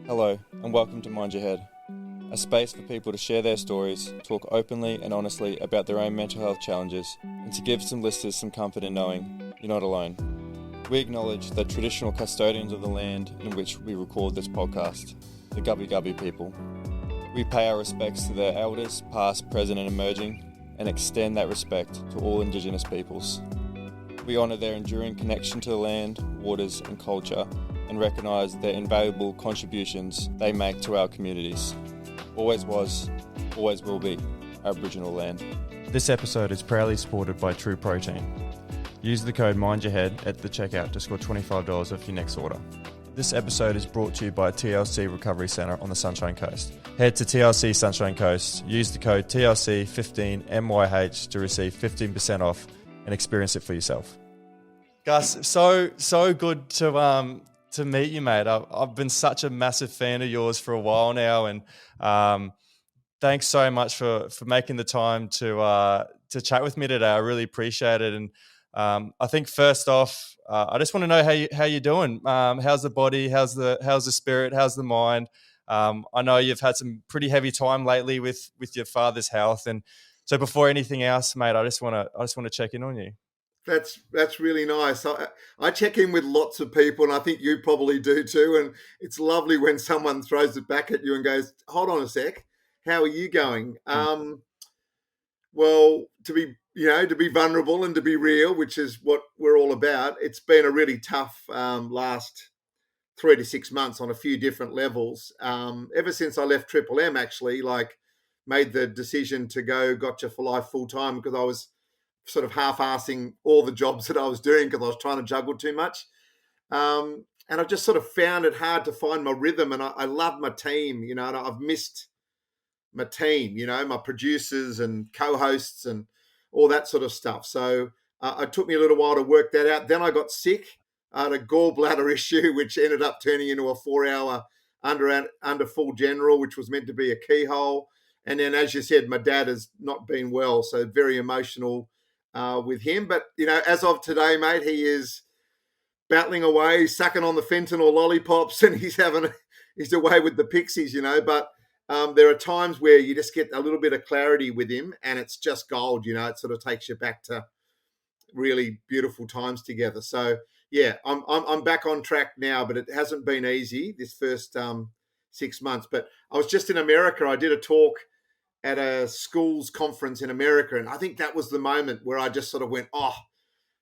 Hello, and welcome to Mind Your Head, a space for people to share their stories, talk openly and honestly about their own mental health challenges, and to give some listeners some comfort in knowing you're not alone. We acknowledge the traditional custodians of the land in which we record this podcast, the Gubbi Gubbi people. We pay our respects to their elders, past, present and emerging, and extend that respect to all Indigenous peoples. We honour their enduring connection to the land, waters and culture, and recognise their invaluable contributions they make to our communities. Always was, always will be Aboriginal land. This episode is proudly supported by True Protein. Use the code MindYourHead at the checkout to score $25 off your next order. This episode is brought to you by TLC Recovery Centre on the Sunshine Coast. Head to TLC Sunshine Coast, use the code TLC15MYH to receive 15% off and experience it for yourself. Gus, so good to meet you, mate. I've been such a massive fan of yours for a while now, and thanks so much for making the time to chat with me today. I really appreciate it. And I think first off, I just want to know how you're doing. How's the body? How's the spirit? How's the mind? I know you've had some pretty heavy time lately with your father's health, and so before anything else, mate, I just want to check in on you. That's really nice. I check in with lots of people, and I think you probably do too. And it's lovely when someone throws it back at you and goes, "Hold on a sec, how are you going?" Well, to be vulnerable and to be real, which is what we're all about. It's been a really tough last 3 to 6 months on a few different levels. Ever since I left Triple M, actually, made the decision to go Gotcha for Life full time because I was sort of half-assing all the jobs that I was doing because I was trying to juggle too much. And I just sort of found it hard to find my rhythm. And I love my team, and I've missed my team, my producers and co-hosts and all that sort of stuff. So it took me a little while to work that out. Then I got sick. I had a gallbladder issue, which ended up turning into a 4-hour under full general, which was meant to be a keyhole. And then, as you said, my dad has not been well, so very emotional with him. But, as of today, mate, he is battling away, sucking on the fentanyl lollipops, and he's away with the pixies, But there are times where you just get a little bit of clarity with him, and it's just gold, It sort of takes you back to really beautiful times together. So, yeah, I'm back on track now, but it hasn't been easy this first 6 months. But I was just in America. I did a talk at a schools conference in America. And I think that was the moment where I just sort of went,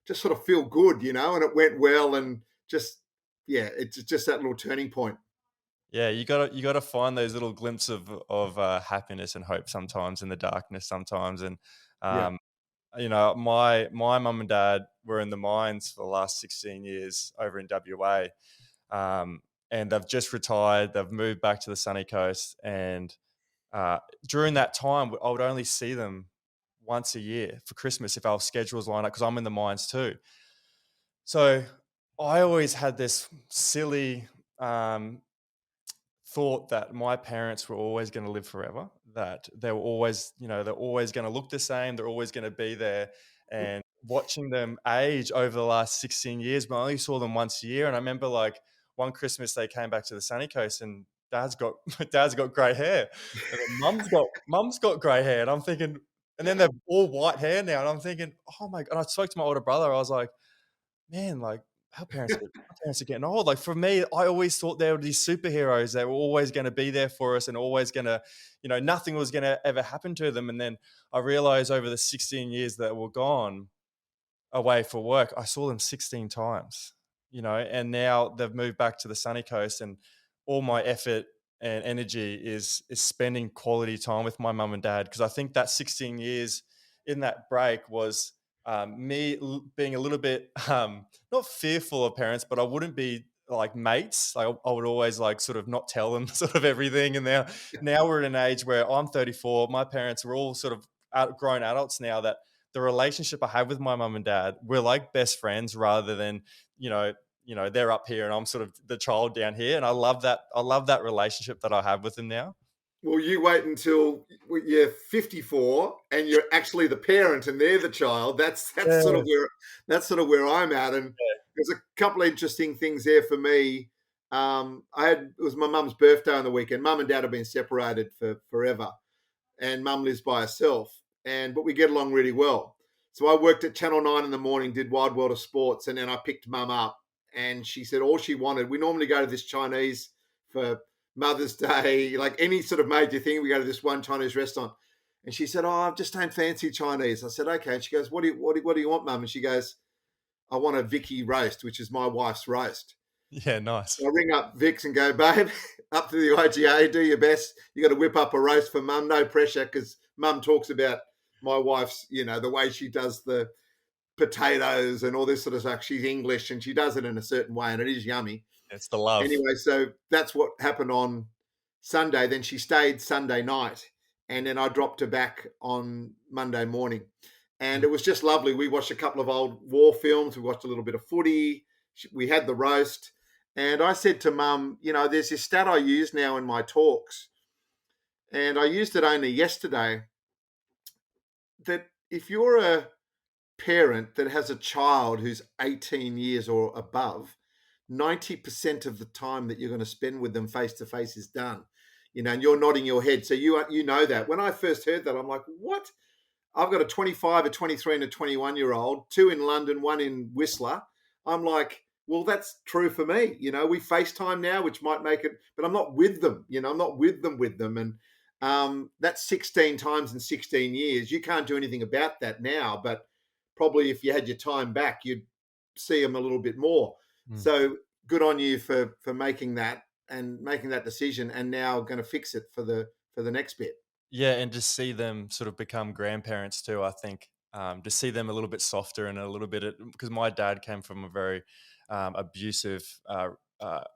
just sort of feel good, and it went well. And just, yeah, it's just that little turning point. Yeah, you gotta find those little glimpses of happiness and hope sometimes in the darkness sometimes. And, my mum and dad were in the mines for the last 16 years over in WA. And they've just retired. They've moved back to the sunny coast. And during that time, I would only see them once a year for Christmas if our schedules line up, because I'm in the mines too. So I always had this silly thought that my parents were always going to live forever, that they were always, they're always going to look the same, they're always going to be there. And watching them age over the last 16 years, but I only saw them once a year. And I remember one Christmas they came back to the sunny coast and dad's got grey hair, and then mum's got grey hair, and I'm thinking, and then they're all white hair now, and I'm thinking, oh my God. And I spoke to my older brother. I was like, man, our parents are getting old. Like, for me, I always thought they were these superheroes. They were always going to be there for us and always going to, nothing was going to ever happen to them. And then I realized over the 16 years that were gone away for work, I saw them 16 times, and now they've moved back to the sunny coast, and all my effort and energy is spending quality time with my mum and dad. Because I think that 16 years in that break was me being a little bit not fearful of parents, but I wouldn't be like mates. I would always sort of not tell them sort of everything. And now we're at an age where I'm 34. My parents are all sort of grown adults now, that the relationship I have with my mum and dad, we're like best friends rather than, they're up here and I'm sort of the child down here. And I love that relationship that I have with them now. Well, you wait until you're 54 and you're actually the parent and they're the child. That's sort of where I'm at. And there's a couple of interesting things there for me. it was my mum's birthday on the weekend. Mum and dad have been separated for forever, and mum lives by herself. But we get along really well. So I worked at Channel 9 in the morning, did Wide World of Sports, and then I picked mum up. And she said all she wanted, we normally go to this Chinese for Mother's Day, like any sort of major thing, we go to this one Chinese restaurant. And she said, I just don't fancy Chinese. I said, okay. And she goes, what do you want, mum? And she goes, I want a Vicky roast, which is my wife's roast. Yeah, nice. So I ring up Vix and go, babe, up to the IGA, do your best. You got to whip up a roast for mum, no pressure, because mum talks about my wife's, the way she does the potatoes and all this sort of stuff. She's English and she does it in a certain way, and it is yummy. It's the love. Anyway, so that's what happened on Sunday. Then she stayed Sunday night, and then I dropped her back on Monday morning. And it was just lovely. We watched a couple of old war films. We watched a little bit of footy. We had the roast. And I said to mum, there's this stat I use now in my talks. And I used it only yesterday, that if you're a parent that has a child who's 18 years or above, 90% of the time that you're going to spend with them face to face is done. And you're nodding your head. So you know that. When I first heard that, I'm like, what? I've got a 25, a 23, and a 21-year-old, 2 in London, 1 in Whistler. I'm like, well, that's true for me. We FaceTime now, which might make it, but I'm not with them. I'm not with them. And that's 16 times in 16 years. You can't do anything about that now, but probably if you had your time back, you'd see them a little bit more. So good on you for making that and making that decision, and now going to fix it for the next bit. Yeah, and to see them sort of become grandparents too, I think, to see them a little bit softer and a little bit, because my dad came from a very abusive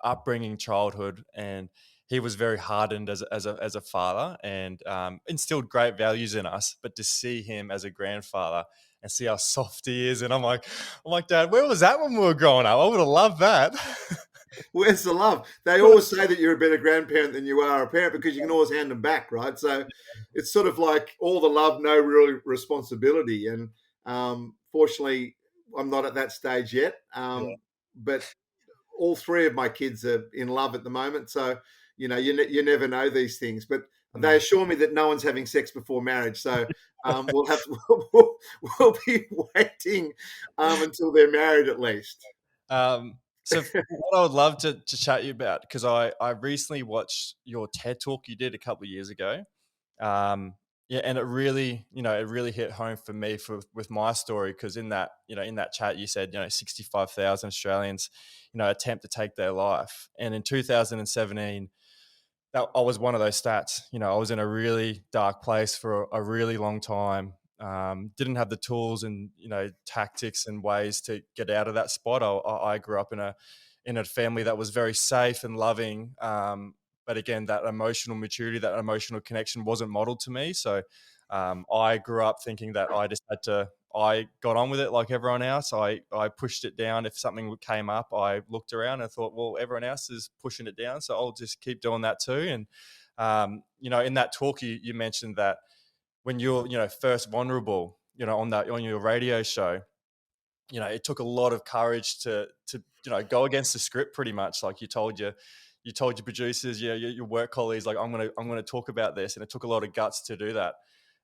upbringing, childhood, and he was very hardened as a father, and instilled great values in us. But to see him as a grandfather and see how soft he is, and I'm like, Dad, where was that when we were growing up? I would have loved that. Where's the love? They always say that you're a better grandparent than you are a parent, because you can always hand them back, right? So it's sort of like all the love, no real responsibility. And fortunately, I'm not at that stage yet. But all 3 of my kids are in love at the moment. So, you never know these things. But they assure me that no one's having sex before marriage. So we'll be waiting until they're married at least. So what I would love to chat you about, because I recently watched your TED Talk you did a couple of years ago. And it really, hit home for me with my story, because in that chat you said, 65,000 Australians, attempt to take their life. And in 2017, I was one of those stats. I was in a really dark place for a really long time. Didn't have the tools and tactics and ways to get out of that spot. I grew up in a family that was very safe and loving, but again, that emotional maturity, that emotional connection wasn't modeled to me. So I grew up thinking that I got on with it like everyone else. I pushed it down. If something came up, I looked around and thought, well, everyone else is pushing it down, so I'll just keep doing that too. And in that talk, you mentioned that when you're, first vulnerable, on your radio show, it took a lot of courage to go against the script, pretty much. Like you told your producers, your work colleagues, like I'm gonna talk about this, and it took a lot of guts to do that.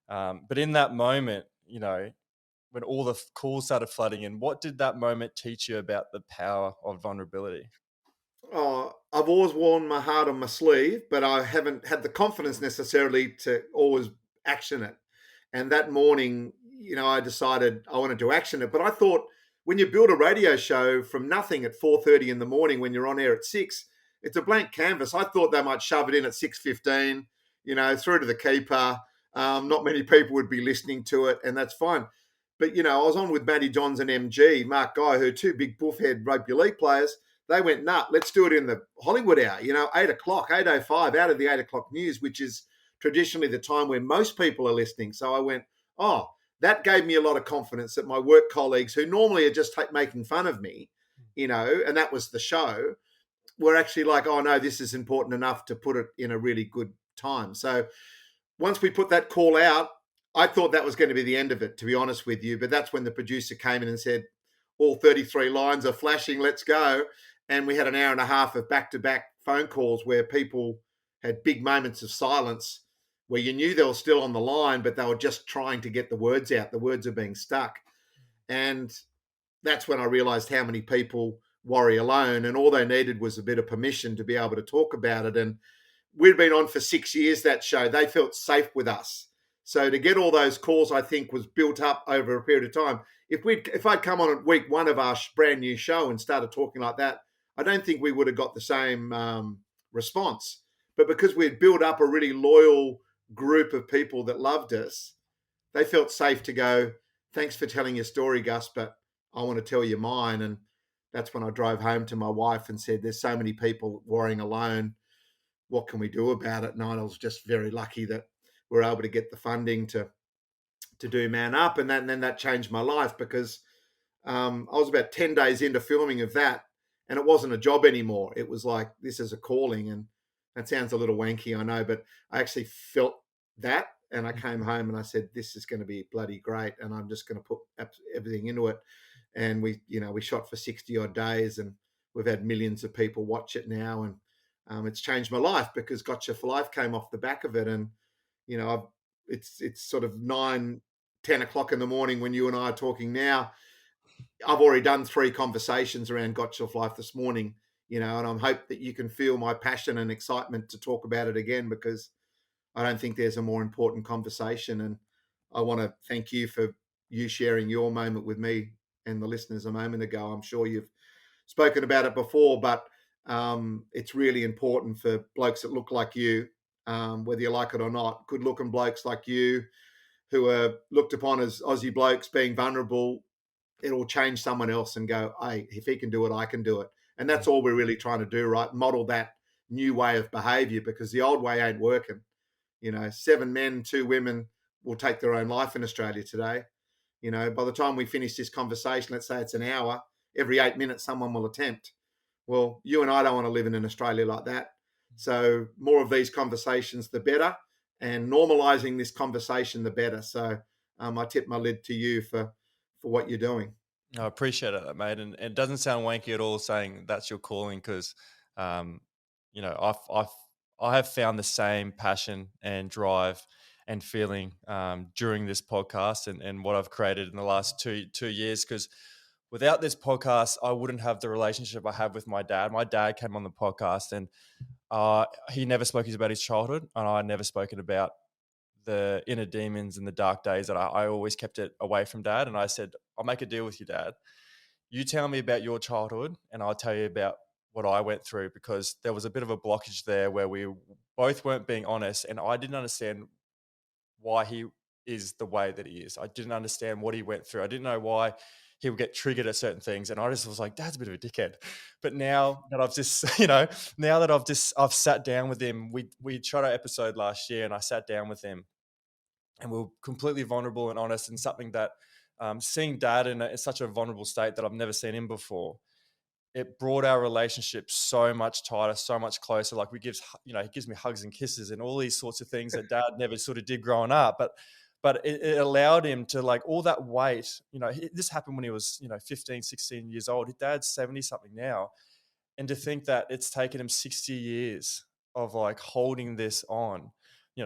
But in that moment, when all the calls started flooding in, what did that moment teach you about the power of vulnerability? Oh, I've always worn my heart on my sleeve, but I haven't had the confidence necessarily to always action it. And that morning, I decided I wanted to action it. But I thought, when you build a radio show from nothing at 4:30 in the morning, when you're on air at 6, it's a blank canvas. I thought they might shove it in at 6:15, through to the keeper. Not many people would be listening to it, and that's fine. But, I was on with Matty Johns and MG, Mark Guy, who are 2 big buffhead rugby league players. They went, nah, let's do it in the Hollywood hour, 8 o'clock, 8:05, out of the 8 o'clock news, which is traditionally the time when most people are listening. So I went, oh, that gave me a lot of confidence that my work colleagues, who normally are just making fun of me, and that was the show, were actually like, oh, no, this is important enough to put it in a really good time. So once we put that call out, I thought that was going to be the end of it, to be honest with you. But that's when the producer came in and said, all 33 lines are flashing, let's go. And we had an hour and a half of back-to-back phone calls where people had big moments of silence where you knew they were still on the line, but they were just trying to get the words out. The words are being stuck. And that's when I realized how many people worry alone, and all they needed was a bit of permission to be able to talk about it. And we'd been on for 6 years, that show. They felt safe with us. So to get all those calls, I think, was built up over a period of time. If I'd come on at week one of our brand new show and started talking like that, I don't think we would have got the same response. But because we'd built up a really loyal group of people that loved us, they felt safe to go, thanks for telling your story, Gus, but I want to tell you mine. And that's when I drove home to my wife and said, there's so many people worrying alone. What can we do about it? And I was just very lucky that we're able to get the funding to do Man Up. And then that changed my life, because I was about 10 days into filming of that, and it wasn't a job anymore. It was like, this is a calling. And that sounds a little wanky, I know, but I actually felt that. And I came home and I said, this is going to be bloody great. And I'm just going to put everything into it. And we shot for 60 odd days, and we've had millions of people watch it now. And it's changed my life, because Gotcha for Life came off the back of it. And, it's sort of 9, 10 o'clock in the morning when you and I are talking now. I've already done 3 conversations around Gotcha for Life this morning, and I hope that you can feel my passion and excitement to talk about it again, because I don't think there's a more important conversation. And I want to thank you for you sharing your moment with me and the listeners a moment ago. I'm sure you've spoken about it before, but it's really important for blokes that look like you, whether you like it or not, good looking blokes like you who are looked upon as Aussie blokes being vulnerable. It'll change someone else and go, hey, if he can do it, I can do it. And that's all we're really trying to do, right? Model that new way of behavior, because the old way ain't working. 7 men, 2 women will take their own life in Australia today. By the time we finish this conversation, let's say it's an hour, every 8 minutes someone will attempt. Well, you and I don't want to live in an Australia like that. So more of these conversations, the better, and normalizing this conversation, the better. So I tip my lid to you for what you're doing. I appreciate it, mate. And it doesn't sound wanky at all saying that's your calling, because, I have found the same passion and drive and feeling during this podcast and what I've created in the last two years. Because without this podcast, I wouldn't have the relationship I have with my dad. My dad came on the podcast, and he never spoke about his childhood, and I never spoken about the inner demons and the dark days that I always kept it away from Dad. And I said, I'll make a deal with you, Dad. You tell me about your childhood, and I'll tell you about what I went through, because there was a bit of a blockage there where we both weren't being honest, and I didn't understand why he is the way that he is. I didn't understand what he went through. I didn't know why he would get triggered at certain things. And I just was like, Dad's a bit of a dickhead. But now that I've just, now that I've sat down with him, we shot our episode last year, and I sat down with him, and we were completely vulnerable and honest, and something that seeing Dad in such a vulnerable state that I've never seen him before, it brought our relationship so much tighter, so much closer. Like he gives me hugs and kisses and all these sorts of things that Dad never sort of did growing up. But it allowed him to, like, all that weight, this happened when he was, 15, 16 years old. His Dad's 70 something now. And to think that it's taken him 60 years of like holding this on,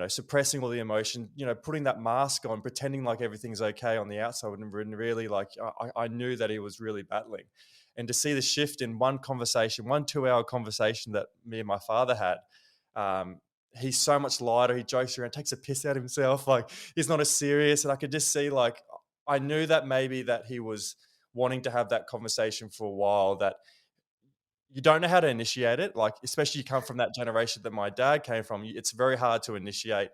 suppressing all the emotion, putting that mask on, pretending like everything's okay on the outside, and really, like, I knew that he was really battling. And to see the shift in one conversation, 2-hour conversation that me and my father had, he's so much lighter. He jokes around, takes a piss out of himself. Like, he's not as serious. And I could just see, like, I knew that maybe that he was wanting to have that conversation for a while, that you don't know how to initiate it. Like, especially you come from that generation that my dad came from. It's very hard to initiate,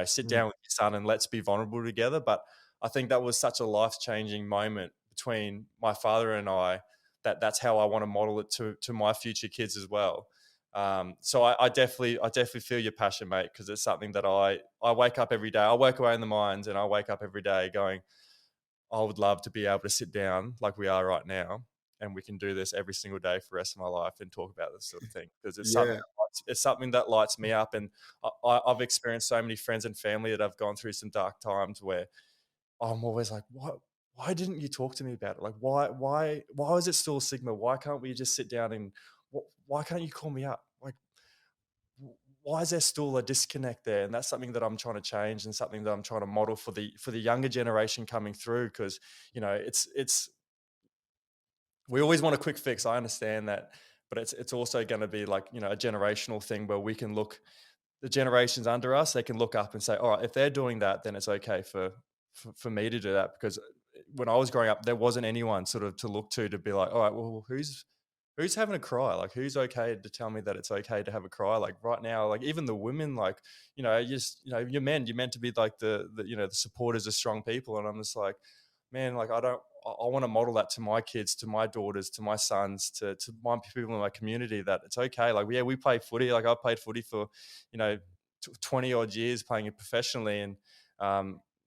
sit down with your son and let's be vulnerable together. But I think that was such a life-changing moment between my father and I, that's how I want to model it to my future kids as well. So I definitely feel your passion, mate, because it's something that I wake up every day. I work away in the mines, and I wake up every day going, I would love to be able to sit down like we are right now, and we can do this every single day for the rest of my life and talk about this sort of thing, because it's something that lights me up. And I've experienced so many friends and family that have gone through some dark times where I'm always like, why didn't you talk to me about it? Like, why is it still a stigma? Why can't we just sit down and why can't you call me up? Like, why is there still a disconnect there? And that's something that I'm trying to change, and something that I'm trying to model for the younger generation coming through. Because, it's we always want a quick fix. I understand that, but it's also going to be like, a generational thing where we can look, the generations under us, they can look up and say, all right, if they're doing that, then it's okay for me to do that. Because when I was growing up, there wasn't anyone sort of to look to be like, all right, well, who's having a cry? Like, who's okay to tell me that it's okay to have a cry? Like right now, like even the women, like, you're meant to be like the supporters of strong people. And I'm just like, man, like I want to model that to my kids, to my daughters, to my sons, to my people in my community, that it's okay. Like, yeah, we play footy. Like I played footy for, 20 odd years, playing it professionally. And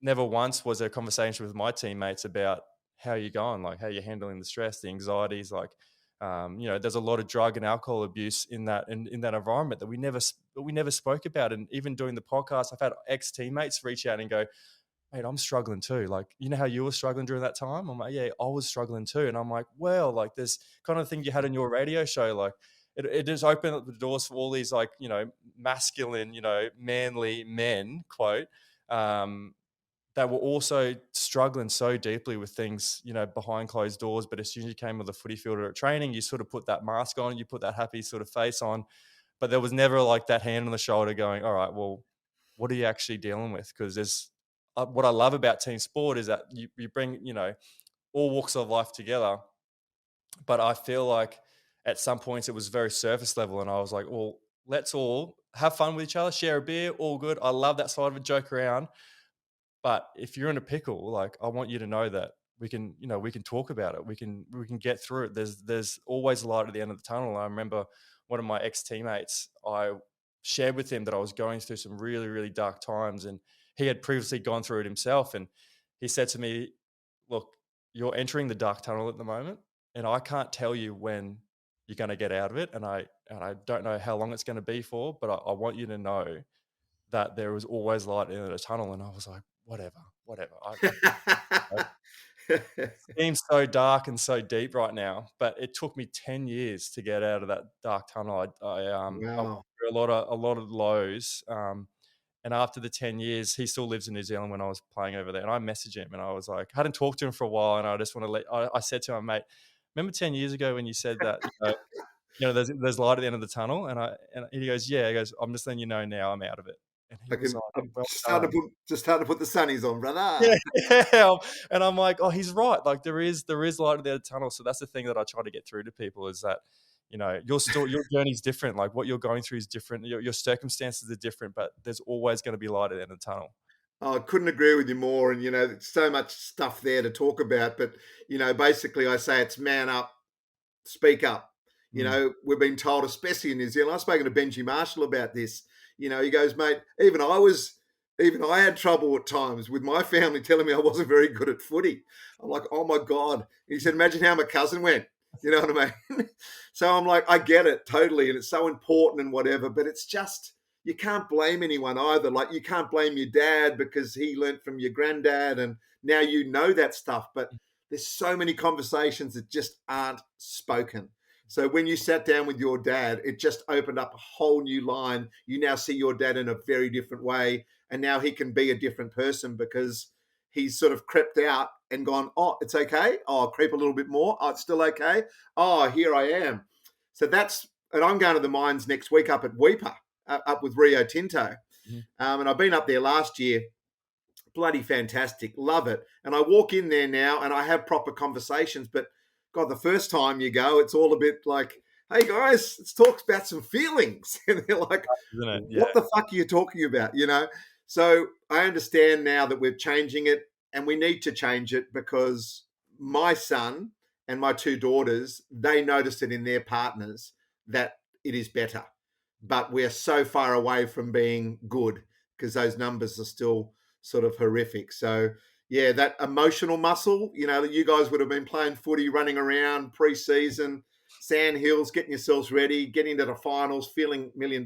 never once was there a conversation with my teammates about how you're going, like how you're handling the stress, the anxieties, like, there's a lot of drug and alcohol abuse in that environment that we never spoke about. And even doing the podcast, I've had ex teammates reach out and go, mate, I'm struggling too. Like, you know how you were struggling during that time? I'm like, yeah, I was struggling too. And I'm like, well, like this kind of thing you had on your radio show, like it just opened up the doors for all these, like, masculine, manly men, quote, that were also struggling so deeply with things, behind closed doors. But as soon as you came with a footy field or at training, you sort of put that mask on, you put that happy sort of face on, but there was never like that hand on the shoulder going, all right, well, what are you actually dealing with? Because there's, what I love about team sport is that you bring, all walks of life together. But I feel like at some points it was very surface level. And I was like, well, let's all have fun with each other, share a beer, all good. I love that side of it, joke around. But if you're in a pickle, like, I want you to know that we can, we can talk about it. We can get through it. There's always a light at the end of the tunnel. I remember one of my ex teammates, I shared with him that I was going through some really, really dark times, and he had previously gone through it himself. And he said to me, look, you're entering the dark tunnel at the moment, and I can't tell you when you're going to get out of it. And I don't know how long it's going to be for, but I want you to know that there was always light at the end of the tunnel. And I was like, whatever. It seems so dark and so deep right now, but it took me 10 years to get out of that dark tunnel. I went Wow. through a lot of lows. And after the 10 years, he still lives in New Zealand when I was playing over there. And I messaged him and I was like, I hadn't talked to him for a while. And I just want to I said to him, mate, remember 10 years ago when you said that, there's light at the end of the tunnel? And he goes, yeah. He goes, I'm just letting you know now I'm out of it. And he was like, I'm well starting done. to put the sunnies on, brother. Yeah. And I'm like, oh, he's right. Like there is light at the end of the tunnel. So that's the thing that I try to get through to people, is that, your journey's different. Like what you're going through is different. Your circumstances are different, but there's always going to be light at the end of the tunnel. I couldn't agree with you more. And, there's so much stuff there to talk about. But, basically I say it's man up, speak up. We've been told, especially in New Zealand, I've spoken to Benji Marshall about this. He goes, mate, even I had trouble at times with my family telling me I wasn't very good at footy. I'm like, oh my God. He said, imagine how my cousin went. You know what I mean? So I'm like, I get it totally. And it's so important and whatever, but it's just, you can't blame anyone either. Like you can't blame your dad because he learnt from your granddad and now that stuff. But there's so many conversations that just aren't spoken. So when you sat down with your dad, it just opened up a whole new line. You now see your dad in a very different way. And now he can be a different person because he's sort of crept out and gone, oh, it's okay. Oh, I'll creep a little bit more. Oh, it's still okay. Oh, here I am. So and I'm going to the mines next week up at Weipa, up with Rio Tinto. Mm-hmm. And I've been up there last year. Bloody fantastic. Love it. And I walk in there now and I have proper conversations, but God, the first time you go, it's all a bit like, hey guys, let's talk about some feelings. And they're like, Isn't it? what the fuck are you talking about? So I understand now that we're changing it and we need to change it because my son and my two daughters, they notice it in their partners that it is better. But we're so far away from being good because those numbers are still sort of horrific. So yeah, that emotional muscle, you guys would have been playing footy, running around pre-season, sand hills, getting yourselves ready, getting to the finals, feeling $1 million,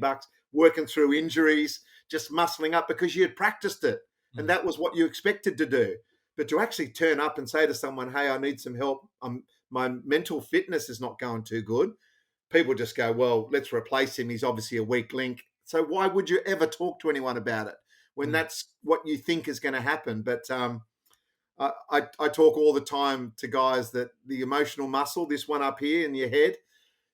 working through injuries, just muscling up because you had practiced it. And that was what you expected to do. But to actually turn up and say to someone, hey, I need some help. My mental fitness is not going too good. People just go, well, let's replace him. He's obviously a weak link. So why would you ever talk to anyone about it when Mm. that's what you think is going to happen? But I talk all the time to guys that the emotional muscle, this one up here in your head,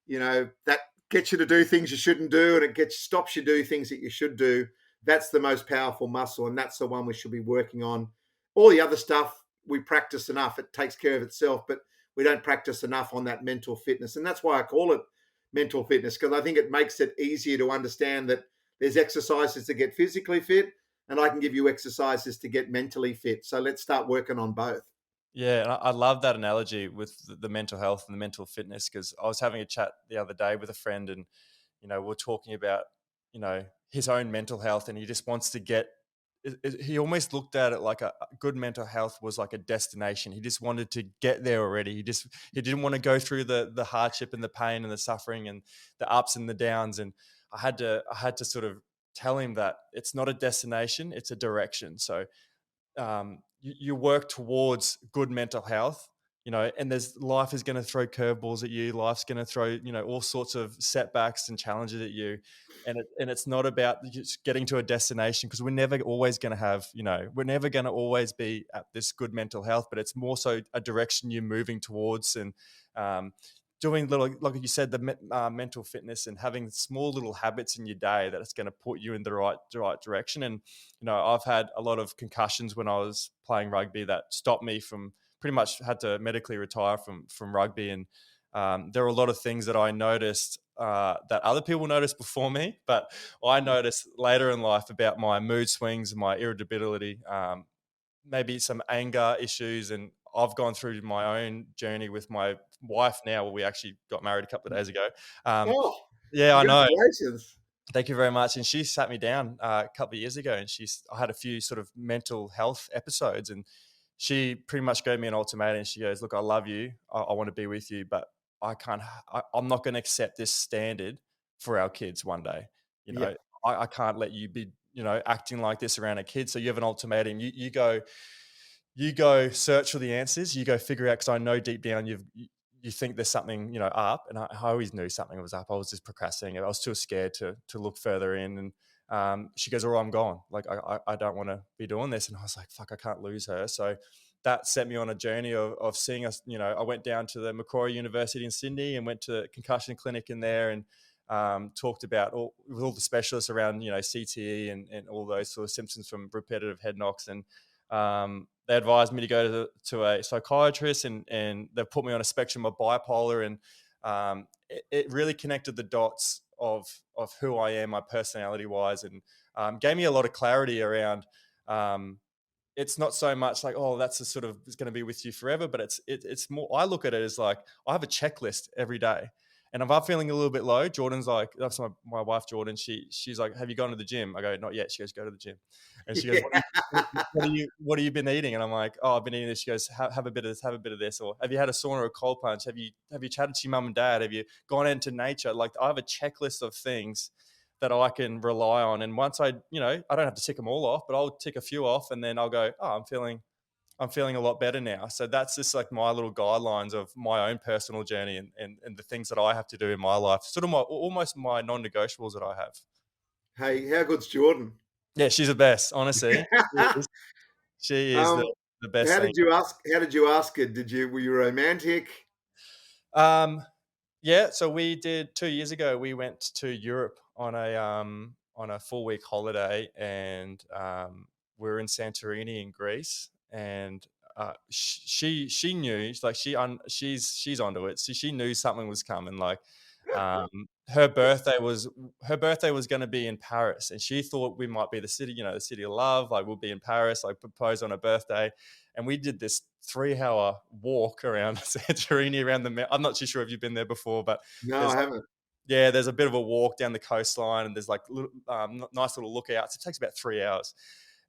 that gets you to do things you shouldn't do, and it stops you do things that you should do. That's the most powerful muscle, and that's the one we should be working on. All the other stuff we practice enough; it takes care of itself. But we don't practice enough on that mental fitness, and that's why I call it mental fitness, because I think it makes it easier to understand that there's exercises to get physically fit, and I can give you exercises to get mentally fit. So let's start working on both. Yeah, and I love that analogy with the mental health and the mental fitness, because I was having a chat the other day with a friend, and we're talking about his own mental health, and he just wants to get. He almost looked at it like a good mental health was like a destination. He just wanted to get there already. He didn't want to go through the hardship and the pain and the suffering and the ups and the downs. And I had to sort of tell him that it's not a destination, it's a direction. So you work towards good mental health, and life is going to throw curveballs at you. Life's going to throw, all sorts of setbacks and challenges at you. And it's not about just getting to a destination, because we're never always going to have, we're never going to always be at this good mental health, but it's more so a direction you're moving towards. And um, doing little, like you said, the mental fitness and having small little habits in your day that it's going to put you in the right direction. And I've had a lot of concussions when I was playing rugby that stopped me from, pretty much had to medically retire from rugby. And there are a lot of things that I noticed that other people noticed before me, but I noticed later in life about my mood swings and my irritability, maybe some anger issues. And I've gone through my own journey with my wife now. Well, we actually got married a couple of days ago. Um, Oh, yeah, I know. congratulations. Thank you very much. And she sat me down a couple of years ago, and I had a few sort of mental health episodes, and she pretty much gave me an ultimatum. She goes, "Look, I love you. I want to be with you, but I can't. I'm not going to accept this standard for our kids one day. You Yeah. know, I can't let you be, acting like this around a kid. So you have an ultimatum. You go search for the answers. You go figure out, because I know deep down you think there's something up, and I always knew something was up. I was just procrastinating. I was too scared to look further in. And she goes, "Oh, I'm gone. Like I don't want to be doing this." And I was like, "Fuck, I can't lose her." So that set me on a journey of seeing us. I went down to the Macquarie University in Sydney and went to a concussion clinic in there, and talked about with all the specialists around CTE and all those sort of symptoms from repetitive head knocks. And they advised me to go to a psychiatrist, and they put me on a spectrum of bipolar. And it really connected the dots of who I am, my personality wise, and gave me a lot of clarity around. It's not so much like, oh, that's a sort of, it's going to be with you forever, but it's more, I look at it as like, I have a checklist every day. And if I'm feeling a little bit low, Jordan's like, that's my wife, Jordan. She's like, "Have you gone to the gym?" I go, "Not yet." She goes, "Go to the gym." And she goes, Yeah. what have you been eating? And I'm like, "Oh, I've been eating this." She goes, have a bit of this, have a bit of this. Or, "Have you had a sauna or a cold plunge? Have you chatted to your mum and dad? Have you gone into nature?" Like, I have a checklist of things that I can rely on. And once I don't have to tick them all off, but I'll tick a few off, and then I'll go, "Oh, I'm feeling a lot better now." So that's just like my little guidelines of my own personal journey, and the things that I have to do in my life, sort of almost my non-negotiables that I have. Hey, how good's Jordan? Yeah, she's the best, honestly. She is um, the best how thing. did you ask? How did you ask it? Were you romantic? Um, yeah, so we did 2 years ago. We went to Europe on a 4-week holiday, and we were in Santorini in Greece. And she knew, like, she's onto it. So she knew something was coming. Like, um, her birthday was going to be in Paris, and she thought we might be the city of love. Like, we'll be in Paris. Like, propose on her birthday. And we did this 3-hour walk around Santorini, around I'm not too sure if you've been there before, but No, there's I like, haven't. yeah, there's a bit of a walk down the coastline, and there's like nice little lookouts. It takes about 3 hours,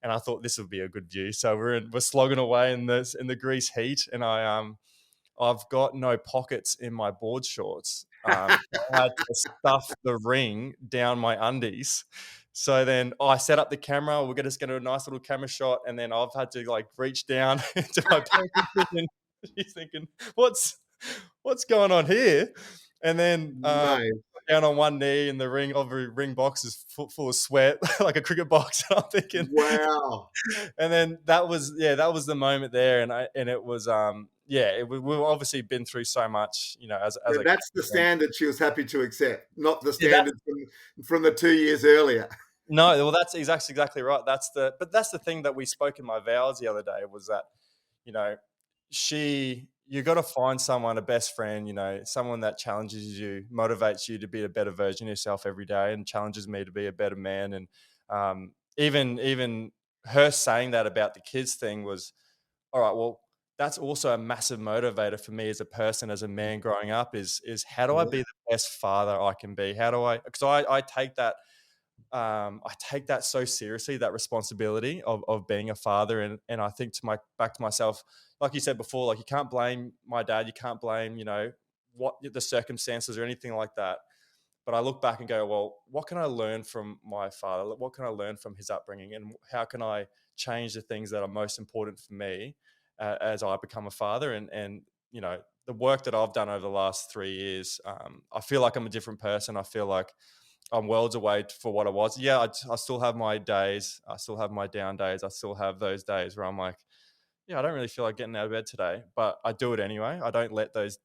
and I thought this would be a good view. So we're slogging away in the Greece heat, and I've got no pockets in my board shorts. I had to stuff the ring down my undies So then I set up the camera. We're just going to do a nice little camera shot, and then I've had to like reach down into my parenting position. She's thinking, what's going on here? And then Mate, down on one knee, and the ring box is full of sweat, like a cricket box. And I'm thinking, wow. and then that was the moment there, and it was we've obviously been through so much, as And a that's the couple. standard she was happy to accept, not the Yeah, standard from the 2 years earlier. no, well, that's exactly right. That's the thing that we spoke in my vows the other day, was that, you know, you got to find someone, a best friend, someone that challenges you, motivates you to be a better version of yourself every day, and challenges me to be a better man. And even her saying that about the kids thing was, all right, well, that's also a massive motivator for me as a person, as a man growing up, is how do I Yeah. be the best father I can be? How do I, because I take that, I take that so seriously, that responsibility of being a father. And I think back to myself, like you said before, like, you can't blame my dad. You can't blame, what the circumstances or anything like that. But I look back and go, well, what can I learn from my father? What can I learn from his upbringing? And how can I change the things that are most important for me as I become a father? And, the work that I've done over the last 3 years, I feel like I'm a different person. I feel like I'm worlds away for what I was. Yeah, I still have my days. I still have my down days. I still have those days where I'm like, yeah, I don't really feel like getting out of bed today, but I do it anyway. I don't let those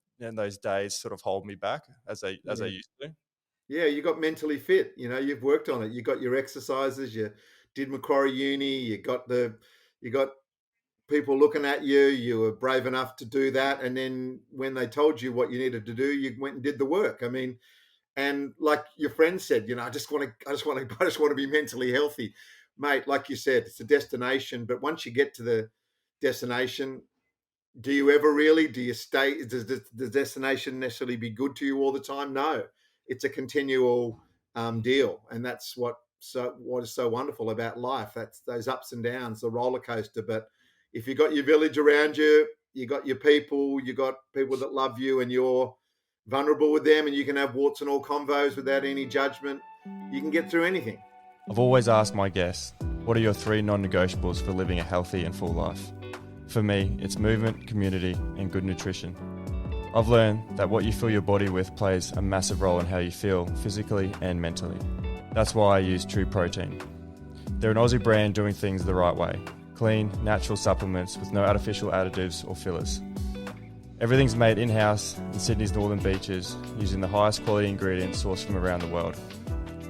days sort of hold me back as I Yeah. used to. Yeah, you got mentally fit. You've worked on it. You got your exercises. You did Macquarie Uni. You got people looking at you. You were brave enough to do that. And then when they told you what you needed to do, you went and did the work. I mean, and like your friend said, I just want to be mentally healthy, mate. Like you said, it's a destination. But once you get to the destination, do you ever really? Do you stay? Does the destination necessarily be good to you all the time? No, it's a continual deal, and that's what is so wonderful about life. That's those ups and downs, the roller coaster. But if you got your village around you, you got your people, you got people that love you, and you're vulnerable with them, and you can have warts and all convos without any judgment. You can get through anything. I've always asked my guests, what are your 3 non-negotiables for living a healthy and full life? For me, it's movement, community, and good nutrition. I've learned that what you fill your body with plays a massive role in how you feel physically and mentally. That's why I use True Protein. They're an Aussie brand doing things the right way. Clean, natural supplements with no artificial additives or fillers. Everything's made in-house in Sydney's northern beaches using the highest quality ingredients sourced from around the world.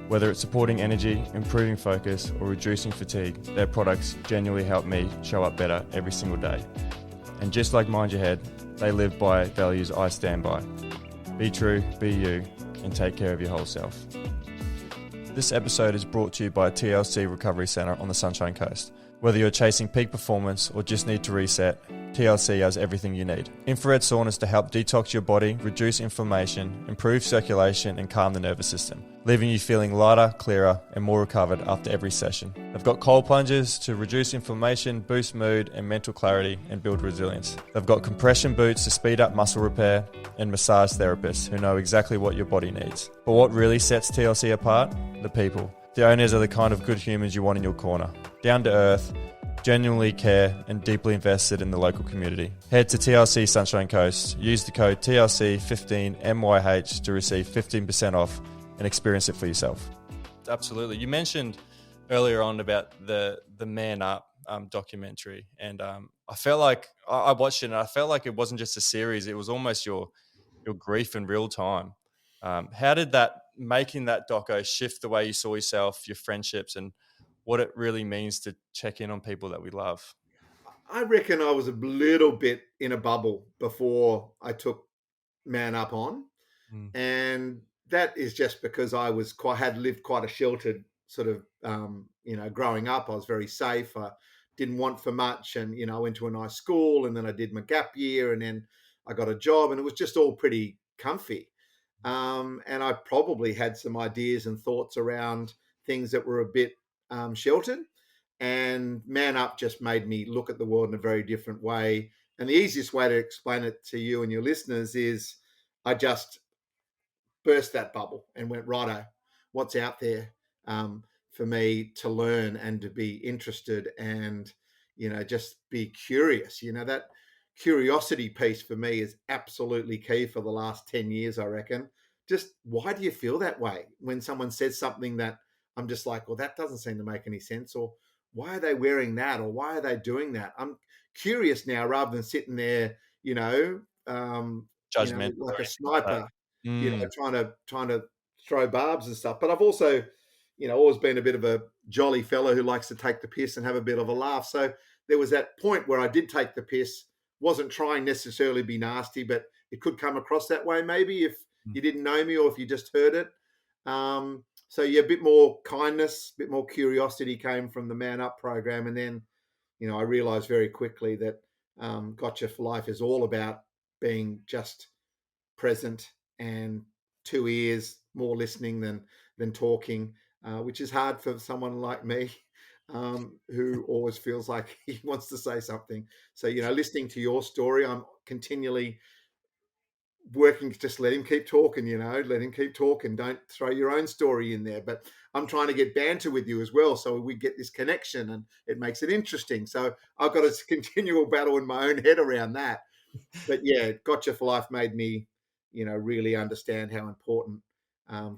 Whether it's supporting energy, improving focus, or reducing fatigue, their products genuinely help me show up better every single day. And just like Mind Your Head, they live by values I stand by. Be true, be you, and take care of your whole self. This episode is brought to you by TLC Recovery Centre on the Sunshine Coast. Whether you're chasing peak performance or just need to reset, TLC has everything you need. Infrared saunas to help detox your body, reduce inflammation, improve circulation, and calm the nervous system, leaving you feeling lighter, clearer, and more recovered after every session. They've got cold plunges to reduce inflammation, boost mood and mental clarity, and build resilience. They've got compression boots to speed up muscle repair, and massage therapists who know exactly what your body needs. But what really sets TLC apart? The people. The owners are the kind of good humans you want in your corner. Down to earth, genuinely care, and deeply invested in the local community. Head to TLC Sunshine Coast, use the code TLC15MYH to receive 15% off and experience it for yourself. Absolutely. You mentioned earlier on about the Man Up documentary, and I felt like I watched it, and I felt like it wasn't just a series, it was almost your grief in real time. How did making that doco shift the way you saw yourself, your friendships, and what it really means to check in on people that we love? I reckon I was a little bit in a bubble before I took Man Up on. Mm. And that is just because had lived quite a sheltered sort of, growing up. I was very safe. I didn't want for much. And, I went to a nice school, and then I did my gap year, and then I got a job, and it was just all pretty comfy. And I probably had some ideas and thoughts around things that were a bit sheltered. And Man Up just made me look at the world in a very different way. And the easiest way to explain it to you and your listeners is I just burst that bubble and went, righto, what's out there? for me to learn and to be interested and, just be curious. That curiosity piece for me is absolutely key for the last 10 years, I reckon. Just why do you feel that way when someone says something that I'm just like, well, that doesn't seem to make any sense, or why are they wearing that, or why are they doing that? I'm curious now rather than sitting there, Judgmental like or a anything like that. sniper, Mm, trying to throw barbs and stuff. But I've also, always been a bit of a jolly fellow who likes to take the piss and have a bit of a laugh. So there was that point where I did take the piss, wasn't trying necessarily to be nasty, but it could come across that way maybe if mm. you didn't know me or if you just heard it. So yeah, a bit more kindness, a bit more curiosity came from the Man Up program, and then I realized very quickly that Gotcha for Life is all about being just present and two ears, more listening than talking, which is hard for someone like me, who always feels like he wants to say something. So listening to your story, I'm continually working to just let him keep talking, let him keep talking. Don't throw your own story in there. But I'm trying to get banter with you as well. So we get this connection and it makes it interesting. So I've got a continual battle in my own head around that. But yeah, Gotcha for Life made me, really understand how important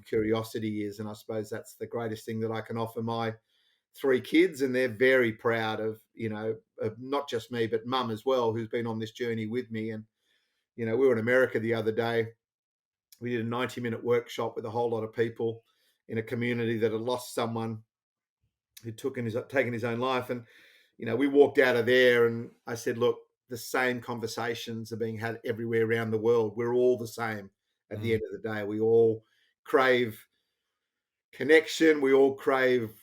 curiosity is. And I suppose that's the greatest thing that I can offer my three kids. And they're very proud of not just me, but mum as well, who's been on this journey with me. And, we were in America the other day. We did a 90-minute workshop with a whole lot of people in a community that had lost someone who'd taken his own life. And, we walked out of there and I said, look, the same conversations are being had everywhere around the world. We're all the same at the Mm. end of the day. We all crave connection. We all crave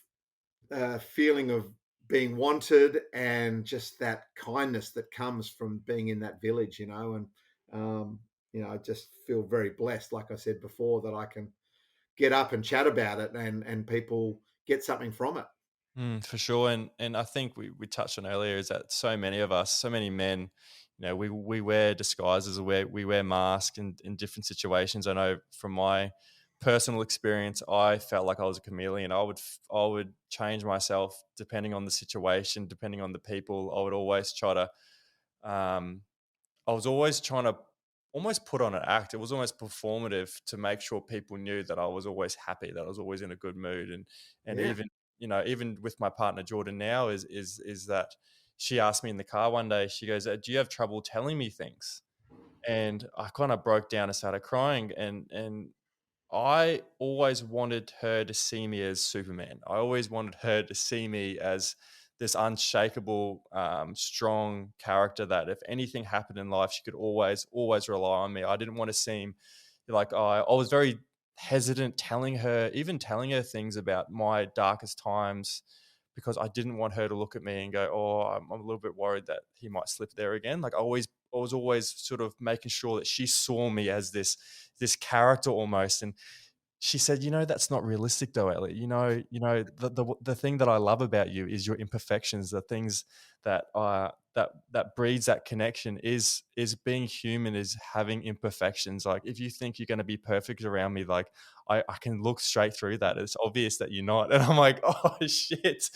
a feeling of being wanted and just that kindness that comes from being in that village, and I just feel very blessed, like I said before, that I can get up and chat about it and people get something from it. For sure, and I think we touched on earlier is that so many of us, so many men, we wear disguises, or we wear masks in different situations. I know from my personal experience, I felt like I was a chameleon. I would change myself depending on the situation, depending on the people. I would always try to um, I was always trying to almost put on an act. It was almost performative to make sure people knew that I was always happy, that I was always in a good mood, and Yeah, even even with my partner Jordan now is that she asked me in the car one day. She goes, "Do you have trouble telling me things?" And I kind of broke down and started crying, and I always wanted her to see me as Superman. I always wanted her to see me as this unshakable, strong character that if anything happened in life, she could always rely on me. I didn't want to seem like I was very hesitant even telling her things about my darkest times, because I didn't want her to look at me and go, "Oh, I'm a little bit worried that he might slip there again." Like I was always sort of making sure that she saw me as this character almost. And she said, that's not realistic though, Elliot. The thing that I love about you is your imperfections. The things that breeds that connection is being human, is having imperfections. Like if you think you're going to be perfect around me, like I can look straight through that. It's obvious that you're not." And I'm like, oh shit.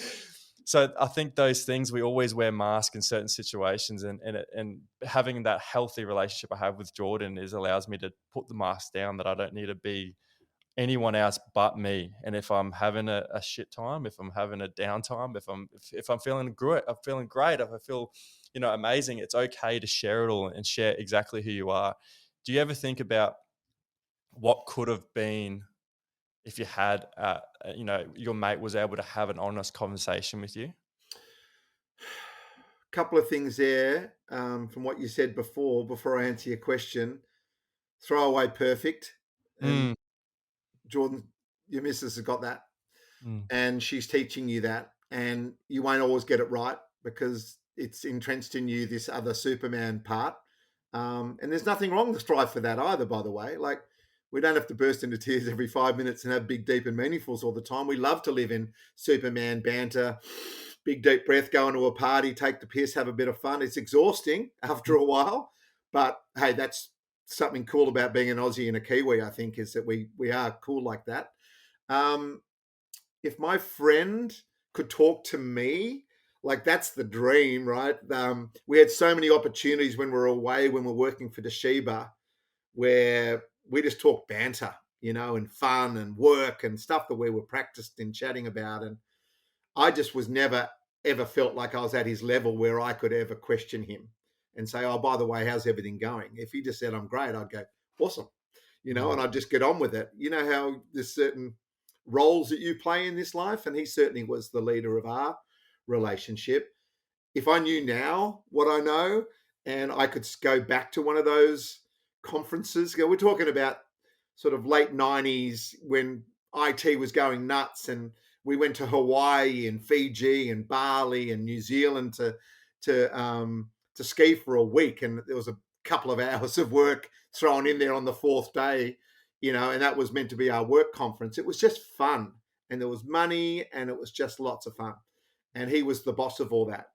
So I think those things, we always wear masks in certain situations, and having that healthy relationship I have with Jordan allows me to put the mask down, that I don't need to be anyone else but me. And if I'm having a shit time, if I'm having a downtime, if I'm feeling great, if I feel amazing, it's okay to share it all and share exactly who you are. Do you ever think about what could have been if you had your mate was able to have an honest conversation with you? couple of things there, from what you said before I answer your question. Throw away perfect, and Mm, Jordan, your missus has got that, mm, and she's teaching you that, and you won't always get it right because it's entrenched in you this other Superman part. And there's nothing wrong to strive for that either, by the way. Like, we don't have to burst into tears every 5 minutes and have big, deep, and meaningfuls all the time. We love to live in Superman banter, big, deep breath, go into a party, take the piss, have a bit of fun. It's exhausting after a while, but hey, that's something cool about being an Aussie and a Kiwi. I think is that we are cool like that. Um, if my friend could talk to me, like that's the dream, right? We had so many opportunities when we were away, when we we're working for Toshiba, where we just talked banter, and fun and work and stuff that we were practiced in chatting about. And I just was never ever felt like I was at his level where I could ever question him and say, "Oh, by the way, how's everything going?" If he just said, "I'm great," I'd go, "Awesome," and I'd just get on with it. You know how there's certain roles that you play in this life, and he certainly was the leader of our relationship. If I knew now what I know, and I could go back to one of those conferences, we're talking about sort of late 90s when IT was going nuts, and we went to Hawaii and Fiji and Bali and New Zealand to ski for a week, and there was a couple of hours of work thrown in there on the fourth day, and that was meant to be our work conference. It was just fun, and there was money, and it was just lots of fun, and he was the boss of all that.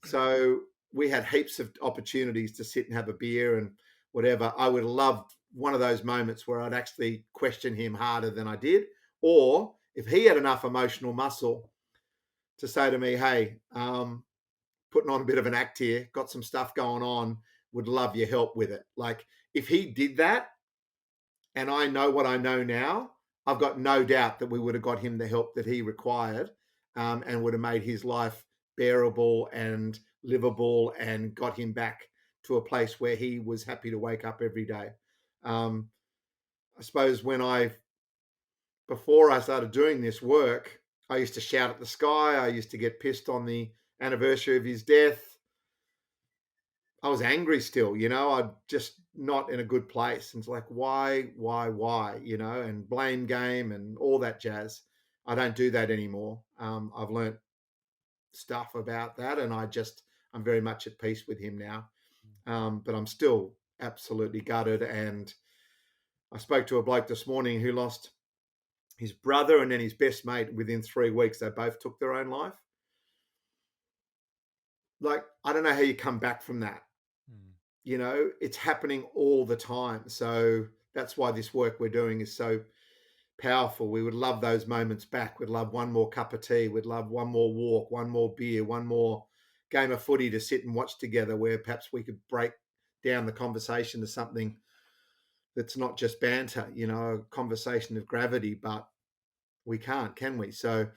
So we had heaps of opportunities to sit and have a beer and whatever. I would love one of those moments where I'd actually question him harder than I did. Or if he had enough emotional muscle to say to me, "Hey, putting on a bit of an act here, got some stuff going on, would love your help with it." Like if he did that and I know what I know now, I've got no doubt that we would have got him the help that he required, and would have made his life bearable and livable and got him back to a place where he was happy to wake up every day. Um, I suppose before I started doing this work, I used to shout at the sky. I used to get pissed on the anniversary of his death. I was angry still, I'm just not in a good place. And it's like, why, and blame game and all that jazz. I don't do that anymore. I've learnt stuff about that, and I'm very much at peace with him now. But I'm still absolutely gutted. And I spoke to a bloke this morning who lost his brother and then his best mate within 3 weeks. They both took their own life. Like, I don't know how you come back from that. It's happening all the time. So that's why this work we're doing is so powerful. We would love those moments back. We'd love one more cup of tea. We'd love one more walk, one more beer, one more game of footy to sit and watch together, where perhaps we could break down the conversation to something that's not just banter, a conversation of gravity. But we can't, can we? So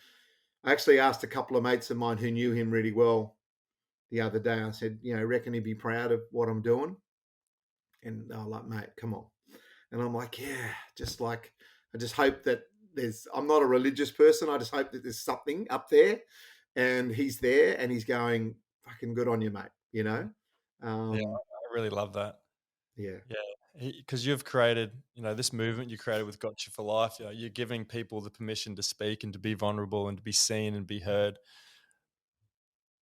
I actually asked a couple of mates of mine who knew him really well the other day. I said, reckon he'd be proud of what I'm doing? And they were like, "Mate, come on." And I'm like, "Yeah, I just hope that I'm not a religious person. I just hope that there's something up there and he's there and he's going, fucking good on you, mate." Yeah, I really love that. Yeah. Yeah, because you've created, this movement you created with Gotcha for Life. You're giving people the permission to speak and to be vulnerable and to be seen and be heard.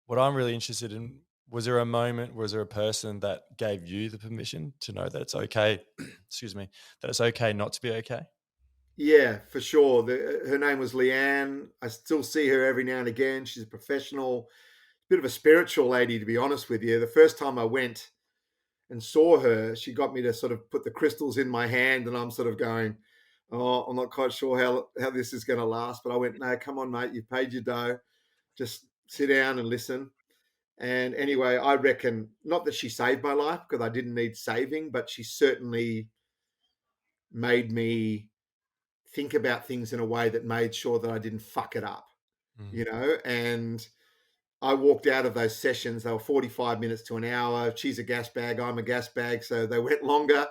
What I'm really interested in, was there a moment, was there a person that gave you the permission to know that it's okay, excuse me, that it's okay not to be okay? Yeah, for sure. Her name was Leanne. I still see her every now and again. She's a professional, bit of a spiritual lady, to be honest with you. The first time I went and saw her, she got me to sort of put the crystals in my hand, and I'm sort of going, "Oh, I'm not quite sure how this is going to last." But I went, "No, come on, mate. You've paid your dough. Just sit down and listen." And anyway, I reckon not that she saved my life, because I didn't need saving, but she certainly made me think about things in a way that made sure that I didn't fuck it up, Mm. And I walked out of those sessions. They were 45 minutes to an hour. She's a gas bag. I'm a gas bag. So they went longer.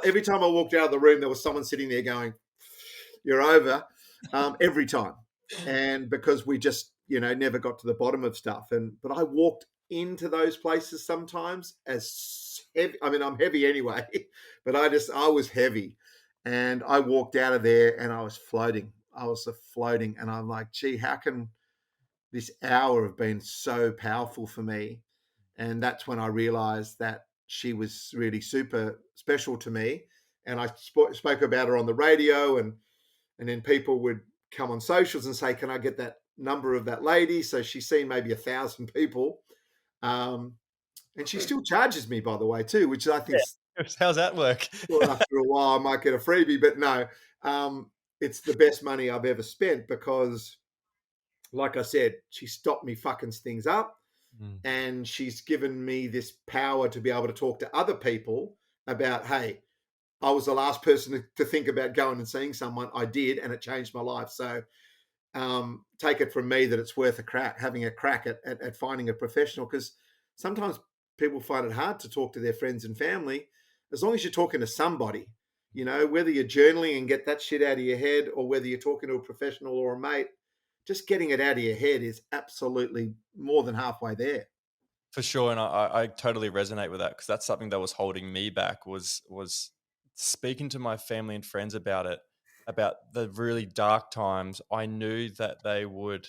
Every time I walked out of the room, there was someone sitting there going, "You're over," every time. And because we just, never got to the bottom of stuff. But I walked into those places sometimes as heavy. I mean, I'm heavy anyway, but I was heavy. And I walked out of there and I was floating. I was floating. And I'm like, gee, how can this hour have been so powerful for me? And that's when I realized that she was really super special to me. And I spoke about her on the radio, and then people would come on socials and say, "Can I get that number of that lady?" So she's seen maybe 1,000 people. And she still charges me, by the way, too, which I think, Yeah. How's that work? well, after a while I might get a freebie, but no. it's the best money I've ever spent because, like I said, she stopped me fucking things up, Mm. and she's given me this power to be able to talk to other people about, hey, I was the last person to think about going and seeing someone. I did, and it changed my life. So take it from me that it's worth having a crack at finding a professional, because sometimes people find it hard to talk to their friends and family. As long as you're talking to somebody, whether you're journaling and get that shit out of your head, or whether you're talking to a professional or a mate, just getting it out of your head is absolutely more than halfway there. For sure, and I totally resonate with that, because that's something that was holding me back, was speaking to my family and friends about it, about the really dark times. I knew that they would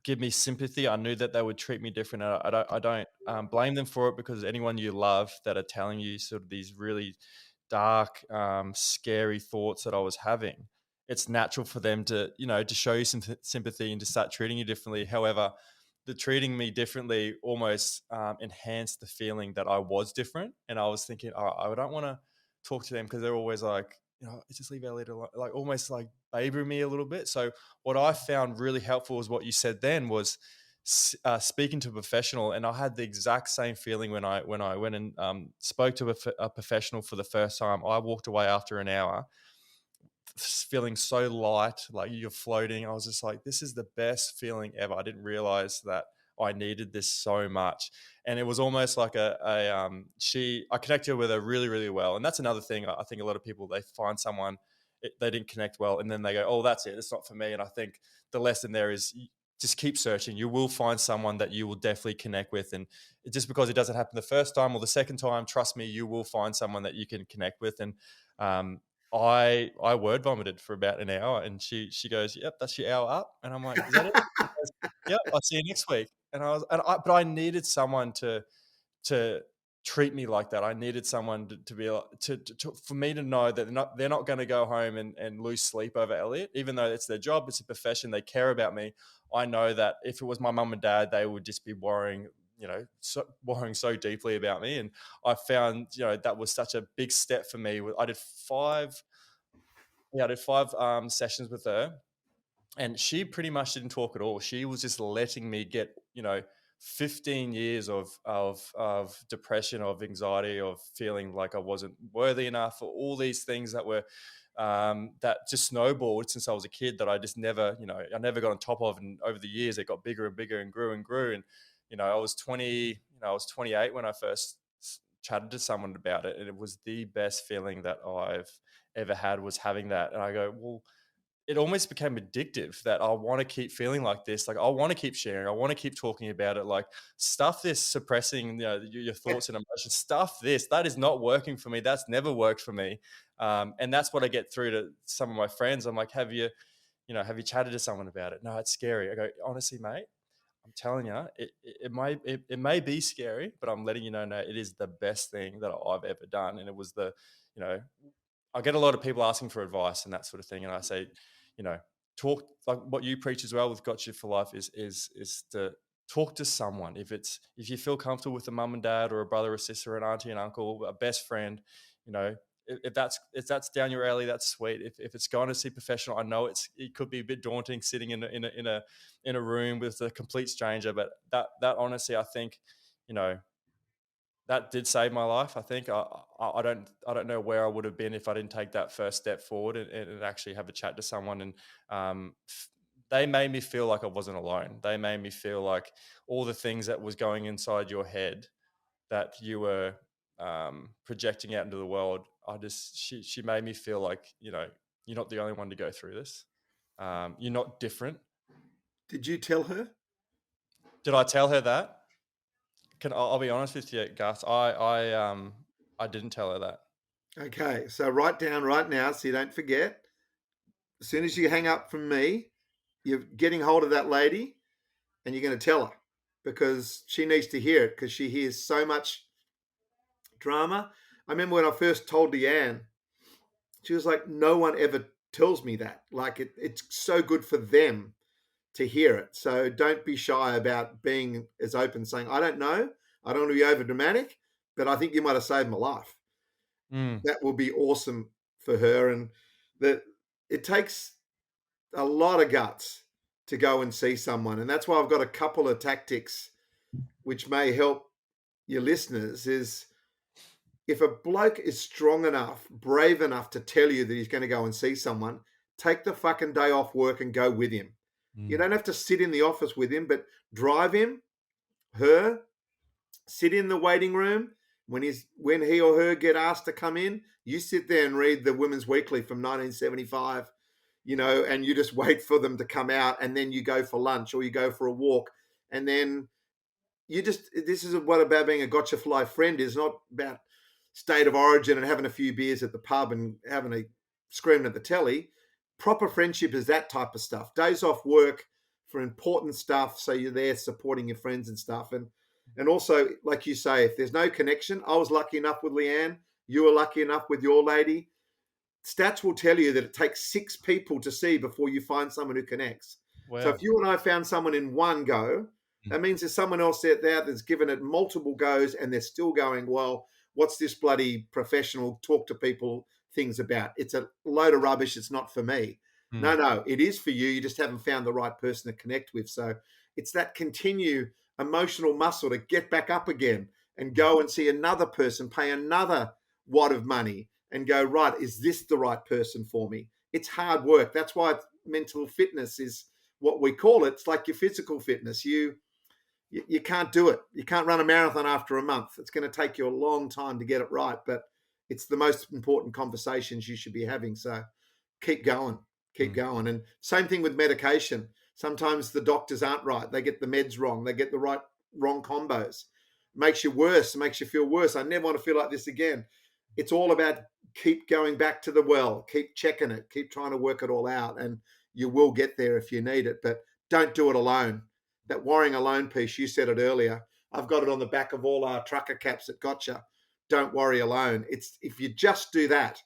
give me sympathy. I knew that they would treat me different. And I don't blame them for it, because anyone you love that are telling you sort of these really dark, scary thoughts that I was having, it's natural for them to to show you some sympathy and to start treating you differently. However, the treating me differently almost enhanced the feeling that I was different. And I was thinking, oh, I don't want to talk to them, because they're always like, just leave Elliot alone, like almost like babying me a little bit. So what I found really helpful was what you said then, was speaking to a professional. And I had the exact same feeling when I went and spoke to a professional for the first time. I walked away after an hour feeling so light, like you're floating. I was just like, this is the best feeling ever. I didn't realize that I needed this so much. And it was almost like I connected with her really, really well. And that's another thing. I think a lot of people, they find someone, they didn't connect well, and then they go, oh, that's it, it's not for me. And I think the lesson there is, just keep searching. You will find someone that you will definitely connect with. And just because it doesn't happen the first time or the second time, trust me, you will find someone that you can connect with. And um, I word vomited for about an hour, and she goes, "Yep, that's your hour up." And I'm like, "Is that it?" She goes, "Yep, I'll see you next week." And but I needed someone to treat me like that. I needed someone to be like, for me to know that they're not going to go home and lose sleep over Elliot, even though it's their job, it's a profession, they care about me. I know that if it was my mum and dad, they would just be worrying, worrying so deeply about me. And I found, that was such a big step for me. I did five sessions with her, and she pretty much didn't talk at all. She was just letting me get, 15 years of depression, of anxiety, of feeling like I wasn't worthy enough, or all these things that were that just snowballed since I was a kid, that I just never, I never got on top of. And over the years, it got bigger and bigger and grew and grew. And, I was 20, I was 28 when I first chatted to someone about it. And it was the best feeling that I've ever had, was having that. And I go, well, it almost became addictive, that I want to keep feeling like this. Like, I want to keep sharing. I want to keep talking about it. Like, stuff this, suppressing, your thoughts and emotions. Stuff this. That is not working for me. That's never worked for me. And that's what I get through to some of my friends. I'm like, have you chatted to someone about it? No, it's scary. I go, honestly, mate, I'm telling you, it may be scary, but I'm letting you know, no, it is the best thing that I've ever done. And it was you know, I get a lot of people asking for advice and that sort of thing, and I say, you know, talk, like what you preach as well with Got You for Life, is to talk to someone. If you feel comfortable with a mum and dad, or a brother or sister, an auntie and uncle, a best friend, you know, if that's down your alley, that's sweet. If it's going to see professional, I know it could be a bit daunting sitting in a room with a complete stranger, but that honestly, I think, you know, that did save my life. I think I don't know where I would have been if I didn't take that first step forward and actually have a chat to someone. And they made me feel like I wasn't alone. They made me feel like all the things that was going inside your head that you were projecting out into the world. She made me feel like, you're not the only one to go through this. You're not different. Did you tell her? Did I tell her that? I'll be honest with you, Gus. I didn't tell her that. Okay, so write down right now so you don't forget. As soon as you hang up from me, you're getting hold of that lady and you're going to tell her, because she needs to hear it, because she hears so much drama. I remember when I first told Deanne, she was like, no one ever tells me that. Like, it's so good for them to hear it. So don't be shy about being as open, saying, I don't know. I don't want to be over dramatic, but I think you might have saved my life. Mm. That will be awesome for her. And it takes a lot of guts to go and see someone. And that's why I've got a couple of tactics which may help your listeners. Is if a bloke is strong enough, brave enough to tell you that he's going to go and see someone, take the fucking day off work and go with him. You don't have to sit in the office with him, but drive him, her, sit in the waiting room. When he or her get asked to come in, you sit there and read the Women's Weekly from 1975, and you just wait for them to come out, and then you go for lunch or you go for a walk, and then this is what about being a gotcha for life friend is, not about state of origin and having a few beers at the pub and having a screaming at the telly. Proper friendship is that type of stuff. Days off work for important stuff, so you're there supporting your friends and stuff. And also, like you say, if there's no connection, I was lucky enough with Leanne, you were lucky enough with your lady. Stats will tell you that it takes 6 people to see before you find someone who connects. Wow. So if you and I found someone in one go, that means there's someone else out there that's given it multiple goes and they're still going, well, what's this bloody professional talk to people things about? It's a load of rubbish. It's not for me. No, it is for you. You just haven't found the right person to connect with. So it's that continue emotional muscle to get back up again and go and see another person, pay another wad of money and go, right, is this the right person for me? It's hard work. That's why mental fitness is what we call it. It's like your physical fitness. You can't do it. You can't run a marathon after a month. It's going to take you a long time to get it right, but it's the most important conversations you should be having. So keep going. And same thing with medication. Sometimes the doctors aren't right. They get the meds wrong. They get the wrong combos. Makes you worse, makes you feel worse. I never want to feel like this again. It's all about keep going back to the well, keep checking it, keep trying to work it all out, and you will get there if you need it, but don't do it alone. That worrying alone piece, you said it earlier. I've got it on the back of all our trucker caps at Gotcha. Don't worry alone. It's if you just do that,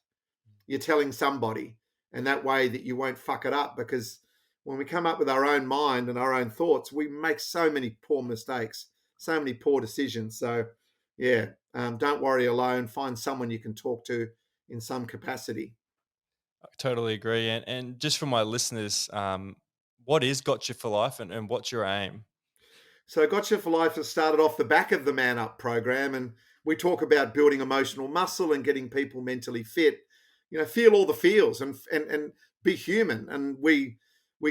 you're telling somebody, and that way that you won't fuck it up, because when we come up with our own mind and our own thoughts, we make so many poor mistakes, so many poor decisions. So yeah, don't worry alone. Find someone you can talk to in some capacity. I totally agree. And just for my listeners, what is Gotcha for Life and what's your aim? So Gotcha for Life has started off the back of the Man Up program, and we talk about building emotional muscle and getting people mentally fit. Feel all the feels and be human. And we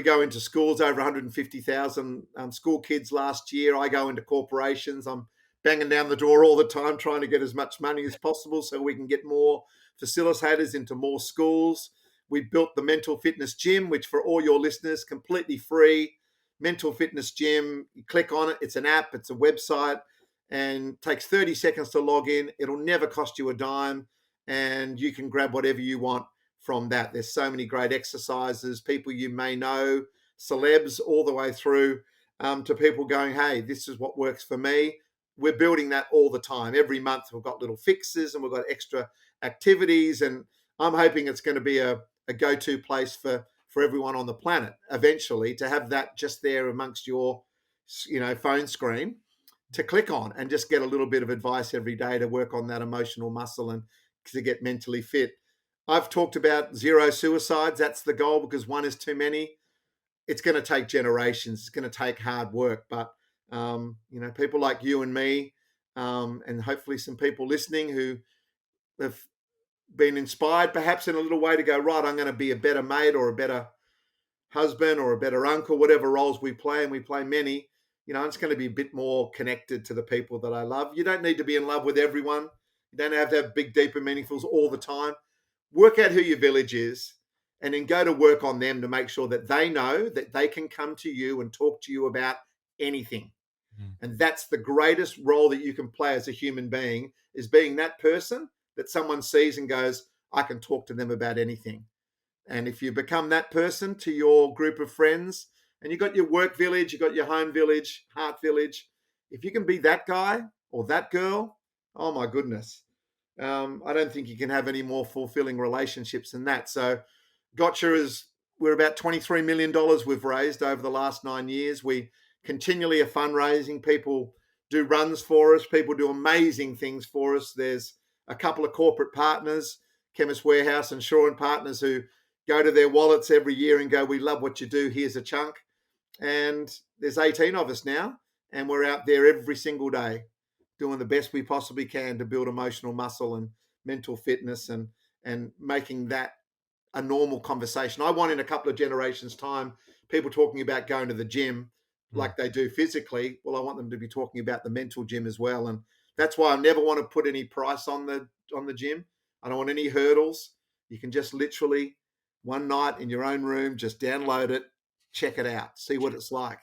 go into schools, over 150,000 school kids last year. I go into corporations. I'm banging down the door all the time, trying to get as much money as possible so we can get more facilitators into more schools. We built the Mental Fitness Gym, which for all your listeners, completely free. Mental Fitness Gym, you click on it. It's an app, it's a website, and takes 30 seconds to log in. It'll never cost you a dime, and you can grab whatever you want from that. There's so many great exercises, people you may know, celebs, all the way through to people going, hey, this is what works for me. We're building that all the time. Every month we've got little fixes and we've got extra activities, and I'm hoping it's going to be a go-to place for everyone on the planet eventually, to have that just there amongst your phone screen to click on and just get a little bit of advice every day to work on that emotional muscle and to get mentally fit. I've talked about 0 suicides. That's the goal, because one is too many. It's going to take generations. It's going to take hard work, but people like you and me, and hopefully some people listening who have been inspired perhaps in a little way to go, right, I'm going to be a better mate or a better husband or a better uncle, whatever roles we play, and we play many, it's going to be a bit more connected to the people that I love. You don't need to be in love with everyone. You don't have to have big, deep and meaningfuls all the time. Work out who your village is and then go to work on them to make sure that they know that they can come to you and talk to you about anything. And that's the greatest role that you can play as a human being, is being that person that someone sees and goes, I can talk to them about anything. And if you become that person to your group of friends, and you got your work village, you got your home village, heart village, if you can be that guy or that girl, oh my goodness. I don't think you can have any more fulfilling relationships than that. So Gotcha we're about $23 million we've raised over the last 9 years. We continually are fundraising. People do runs for us. People do amazing things for us. There's a couple of corporate partners, Chemist Warehouse and Shaw and Partners, who go to their wallets every year and go, we love what you do, here's a chunk. And there's 18 of us now, and we're out there every single day doing the best we possibly can to build emotional muscle and mental fitness, and making that a normal conversation. I want in a couple of generations' time people talking about going to the gym Mm. like they do physically. Well, I want them to be talking about the mental gym as well, and that's why I never want to put any price on the gym. I don't want any hurdles. You can just literally one night in your own room just download it, check it out, see what it's like.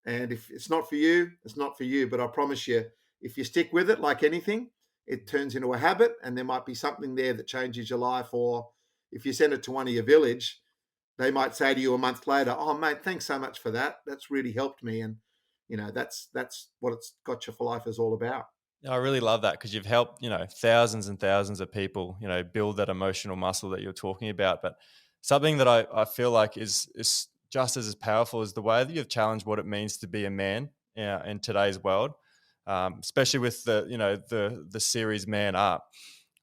And if it's not for you, it's not for you. But I promise you, if you stick with it like anything, it turns into a habit, and there might be something there that changes your life. Or if you send it to one of your village, they might say to you a month later, "Oh, mate, thanks so much for that. That's really helped me." And that's what it's got you for life is all about. I really love that, because you've helped, thousands and thousands of people, build that emotional muscle that you're talking about. But something that I feel like is just as powerful is the way that you've challenged what it means to be a man in today's world, especially with the series Man Up.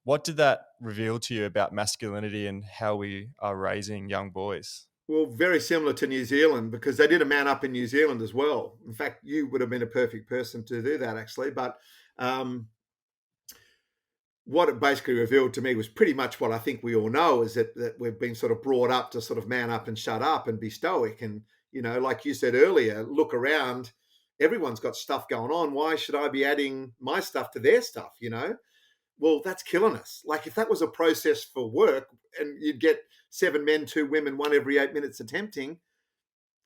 What did that reveal to you about masculinity and how we are raising young boys? Well, very similar to New Zealand, because they did a Man Up in New Zealand as well. In fact, you would have been a perfect person to do that, actually. But um, what it basically revealed to me was pretty much what I think we all know, is that we've been sort of brought up to sort of man up and shut up and be stoic. And, like you said earlier, look around, everyone's got stuff going on. Why should I be adding my stuff to their stuff, Well, that's killing us. Like if that was a process for work and you'd get 7 men, 2 women, one every 8 minutes attempting,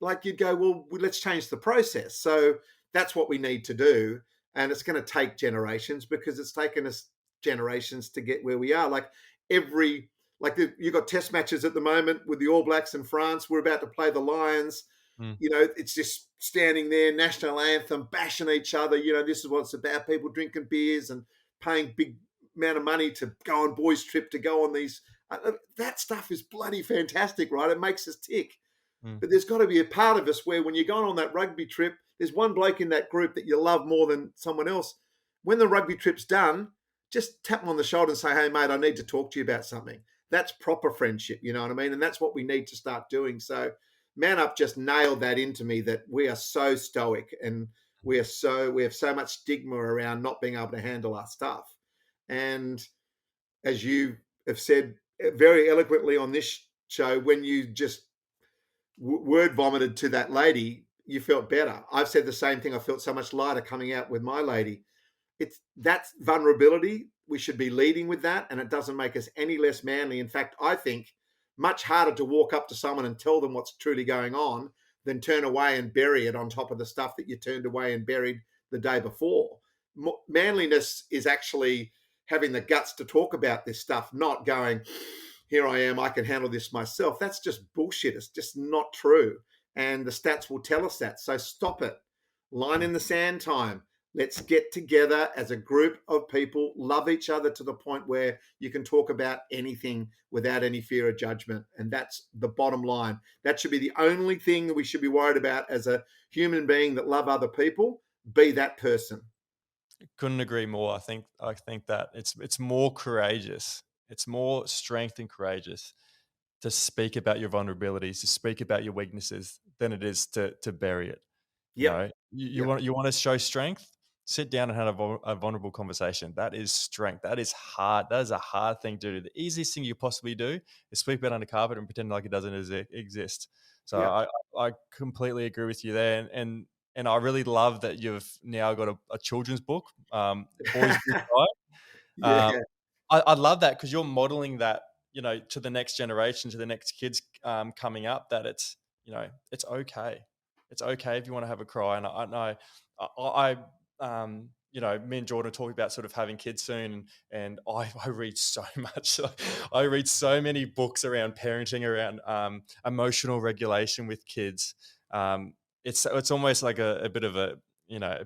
like you'd go, well, let's change the process. So that's what we need to do. And it's going to take generations, because it's taken us generations to get where we are. You got test matches at the moment with the All Blacks and France. We're about to play the Lions. Mm. It's just standing there, national anthem, bashing each other. This is what it's about. People drinking beers and paying big amount of money to go on boys' trip, to go on these. That stuff is bloody fantastic, right? It makes us tick. Mm. But there's got to be a part of us where when you're going on that rugby trip, there's one bloke in that group that you love more than someone else. When the rugby trip's done, just tap them on the shoulder and say, hey, mate, I need to talk to you about something. That's proper friendship, you know what I mean? And that's what we need to start doing. So Man Up just nailed that into me, that we are so stoic, and we have so much stigma around not being able to handle our stuff. And as you have said very eloquently on this show, when you just word vomited to that lady, you felt better. I've said the same thing. I felt so much lighter coming out with my lady. That's vulnerability. We should be leading with that, and it doesn't make us any less manly. In fact, I think much harder to walk up to someone and tell them what's truly going on than turn away and bury it on top of the stuff that you turned away and buried the day before. Manliness is actually having the guts to talk about this stuff, not going, here I am, I can handle this myself. That's just bullshit. It's just not true. And the stats will tell us that. So stop it. Line in the sand time. Let's get together as a group of people, love each other to the point where you can talk about anything without any fear of judgment. And that's the bottom line. That should be the only thing that we should be worried about as a human being that love other people. Be that person. Couldn't agree more. I think that it's more courageous. It's more strength and courageous to speak about your vulnerabilities, to speak about your weaknesses, than it is to bury it. Yep. You Yep. want to show strength. Sit down and have a vulnerable conversation. That is strength. That is hard. That is a hard thing to do. The easiest thing you possibly do is sweep it under carpet and pretend like it doesn't exist. So Yep. I completely agree with you there, and I really love that you've now got a children's book, Boys Will Cry. Yeah. I love that, because you're modeling that, to the next generation, to the next kids coming up, that it's okay. It's okay if you want to have a cry. And I know me and Jordan are talking about sort of having kids soon, and I read so much. I read so many books around parenting, around emotional regulation with kids. It's almost like a bit of a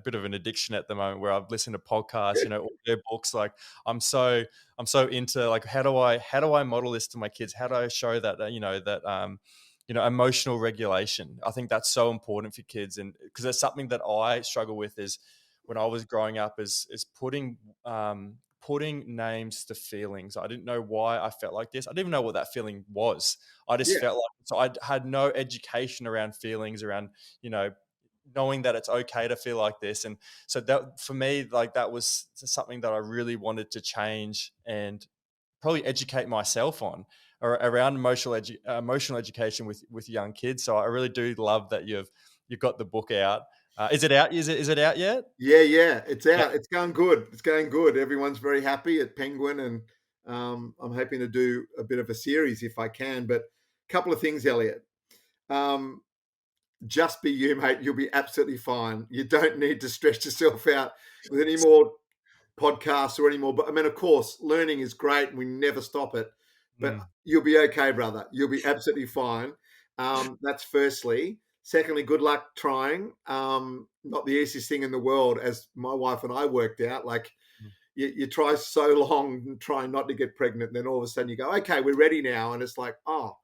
bit of an addiction at the moment, where I've listened to podcasts, audio books. Like I'm so into, like, how do I model this to my kids? How do I show that emotional regulation? I think that's so important for kids, and because it's something that I struggle with, is when I was growing up, is putting putting names to feelings. I didn't know why I felt like this. I didn't even know what that feeling was. I just Yeah. felt like, so I had no education around feelings, around, knowing that it's okay to feel like this. And so that, for me, like, that was something that I really wanted to change and probably educate myself on, or around emotional education with young kids. So I really do love that you've got the book out. Is it out? Is it out yet? Yeah, it's Yeah. out. It's going good. It's going good. Everyone's very happy at Penguin, and I'm hoping to do a bit of a series if I can. But a couple of things, Elliot. Um, just be you, mate. You'll be absolutely fine. You don't need to stress yourself out with any more podcasts or any more. But I mean, of course, learning is great, and we never stop it. But Mm. you'll be okay, brother. You'll be absolutely fine. That's firstly. Secondly, good luck trying. Not the easiest thing in the world, as my wife and I worked out. Like, you try so long trying not to get pregnant, and then all of a sudden you go, okay, we're ready now. And it's like, oh,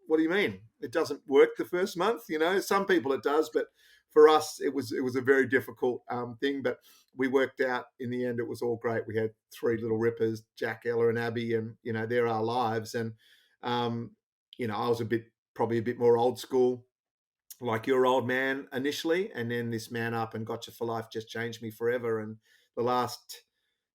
what do you mean? It doesn't work the first month? Some people it does, but for us, it was a very difficult thing. But we worked out in the end. It was all great. We had three little rippers, Jack, Ella, and Abby, and they're our lives. And I was probably a bit more old school, like your old man initially, and then this man up and gotcha for life just changed me forever. And the last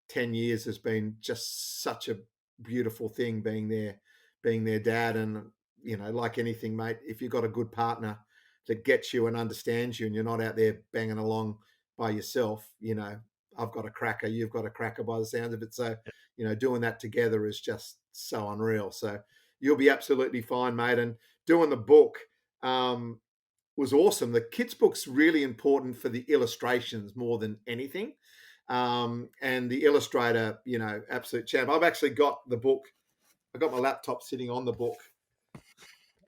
10 years has been just such a beautiful thing being their dad. And like anything, mate, if you've got a good partner that gets you and understands you, and you're not out there banging along by yourself, I've got a cracker, you've got a cracker by the sounds of it. So doing that together is just so unreal. So you'll be absolutely fine, mate. And doing the book was awesome. The kids book's really important for the illustrations more than anything. And the illustrator, absolute champ. I've actually got the book. I got my laptop sitting on the book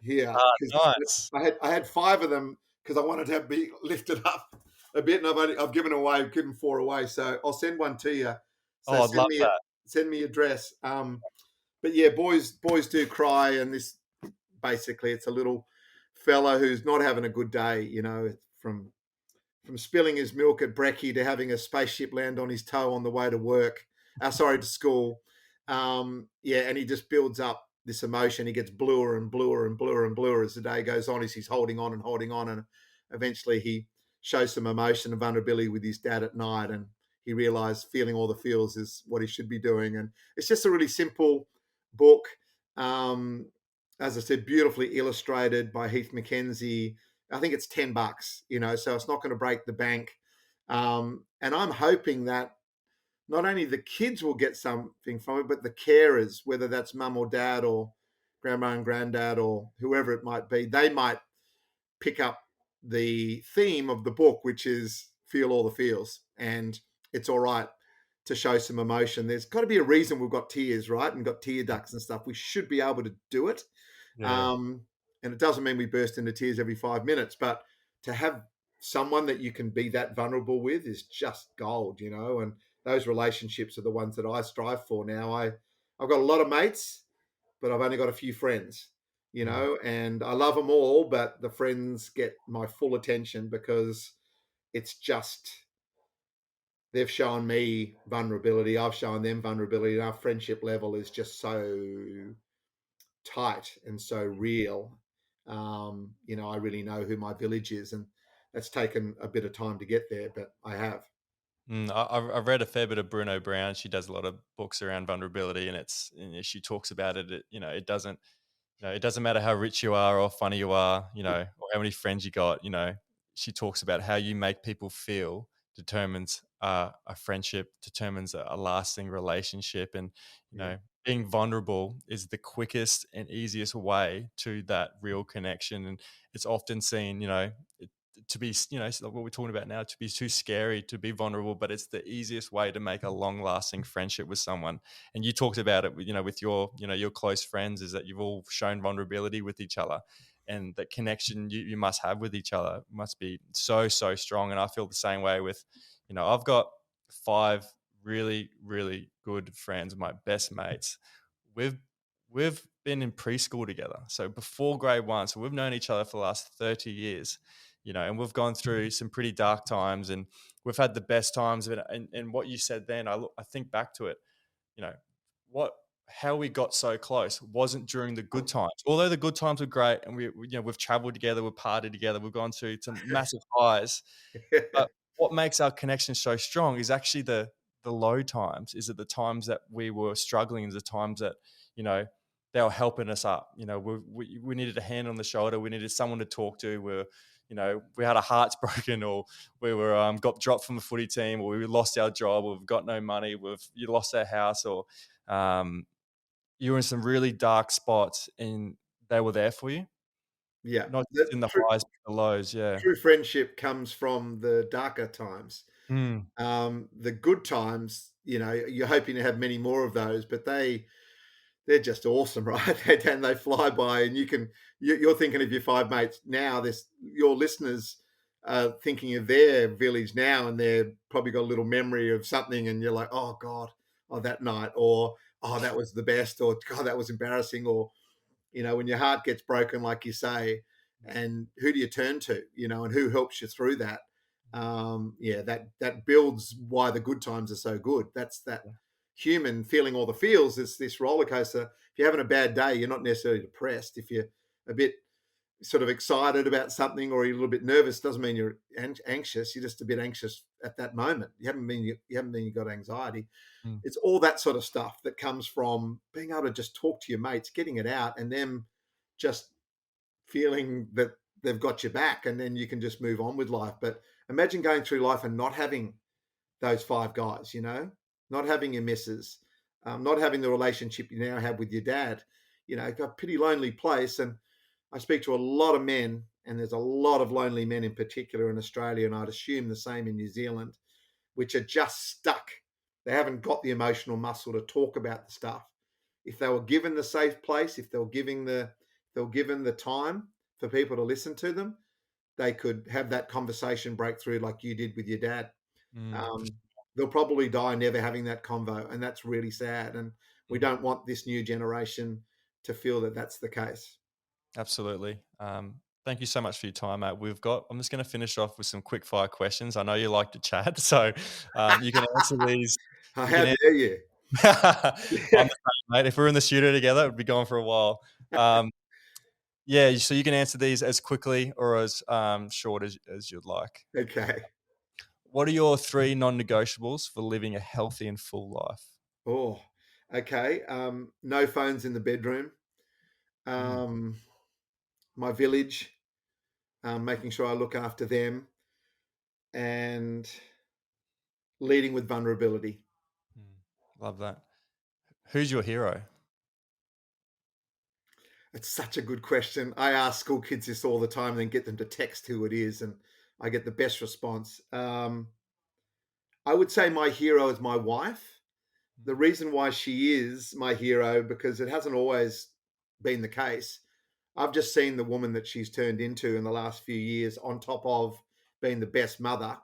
here because Nice. I had five of them because I wanted to be lifted up a bit, and I've given four away. So I'll send one to you. So Oh, I'd love that. send me your address. But yeah, boys do cry, and this basically it's a little fella who's not having a good day. From spilling his milk at brekkie to having a spaceship land on his toe on the way to work, to school. Yeah, and he just builds up this emotion. He gets bluer and bluer and bluer and bluer as the day goes on, as he's holding on and holding on. And eventually he shows some emotion and vulnerability with his dad at night. And he realized feeling all the feels is what he should be doing. And it's just a really simple book. As I said, beautifully illustrated by Heath McKenzie. I think it's $10, so it's not going to break the bank. And I'm hoping that not only the kids will get something from it, but the carers, whether that's mum or dad or grandma and granddad or whoever it might be, they might pick up the theme of the book, which is feel all the feels. And it's all right to show some emotion. There's got to be a reason we've got tears, right? And got tear ducts and stuff. We should be able to do it. Yeah. And it doesn't mean we burst into tears every 5 minutes, but to have someone that you can be that vulnerable with is just gold, and those relationships are the ones that I strive for now. I've got a lot of mates, but I've only got a few friends, and I love them all, but the friends get my full attention because it's just, they've shown me vulnerability. I've shown them vulnerability, and our friendship level is just so tight and so real. I really know who my village is, and that's taken a bit of time to get there, but I have. I've read a fair bit of Bruno Brown. She does a lot of books around vulnerability, and she talks about it. It doesn't, it doesn't matter how rich you are or funny you are, or how many friends you got. She talks about how you make people feel determines a friendship, determines a lasting relationship, and being vulnerable is the quickest and easiest way to that real connection. And it's often seen, to be, so what we're talking about now, to be too scary to be vulnerable, but it's the easiest way to make a long lasting friendship with someone. And you talked about it, with your close friends, is that you've all shown vulnerability with each other, and that connection you must have with each other must be so, so strong. And I feel the same way with, I've got 5 really, really good friends, my best mates. We've been in preschool together, so before grade 1. So we've known each other for the last 30 years, and we've gone through some pretty dark times, and we've had the best times of it. And what you said then, I think back to it, how we got so close wasn't during the good times. Although the good times were great, and we've traveled together, we've partied together, we've gone to some massive highs. But what makes our connection so strong is actually the low times. Is it the times that we were struggling? Is the times that they were helping us up. We needed a hand on the shoulder. We needed someone to talk to. We had our hearts broken, or we were got dropped from the footy team, or we lost our job, or we've got no money, you lost our house, or you were in some really dark spots, and they were there for you. Yeah, Not just in the highs, but the lows. Yeah. True friendship comes from the darker times. Mm. The good times, you're hoping to have many more of those, but they're just awesome, right? And they fly by, and you're thinking of your five mates now. Your listeners are thinking of their village now, and they're probably got a little memory of something, and you're like, oh God, oh that night, or oh that was the best, or God that was embarrassing, or when your heart gets broken, like you say, and who do you turn to, and who helps you through that? That builds why the good times are so good. That's that human feeling all the feels. It's this roller coaster. If you're having a bad day, you're not necessarily depressed. If you're a bit sort of excited about something, or you're a little bit nervous, doesn't mean you're anxious. You're just a bit anxious at that moment. You haven't been you got anxiety. It's all that sort of stuff that comes from being able to just talk to your mates, getting it out, and them just feeling that they've got your back, and then you can just move on with life. But imagine going through life and not having those five guys, not having your missus, not having the relationship you now have with your dad, got a pretty lonely place. And I speak to a lot of men, and there's a lot of lonely men in particular in Australia, and I'd assume the same in New Zealand, which are just stuck. They haven't got the emotional muscle to talk about the stuff. If they were given the safe place, if they were given the time for people to listen to them, they could have that conversation breakthrough like you did with your dad. They'll probably die never having that convo, and that's really sad. And we don't want this new generation to feel that that's the case. Absolutely. Thank you so much for your time, mate. I'm just going to finish off with some quick fire questions. I know you like to chat, so you can answer these. How dare you? I'm the same, mate. If we're in the studio together, it'd be going for a while. So you can answer these as quickly or as short as you'd like. Okay. What are your 3 non-negotiables for living a healthy and full life? Oh, okay. No phones in the bedroom. My village, making sure I look after them, and leading with vulnerability. Love that. Who's your hero? It's such a good question. I ask school kids this all the time and then get them to text who it is, and I get the best response. I would say my hero is my wife. The reason why she is my hero, because it hasn't always been the case. I've just seen the woman that she's turned into in the last few years, on top of being the best mother,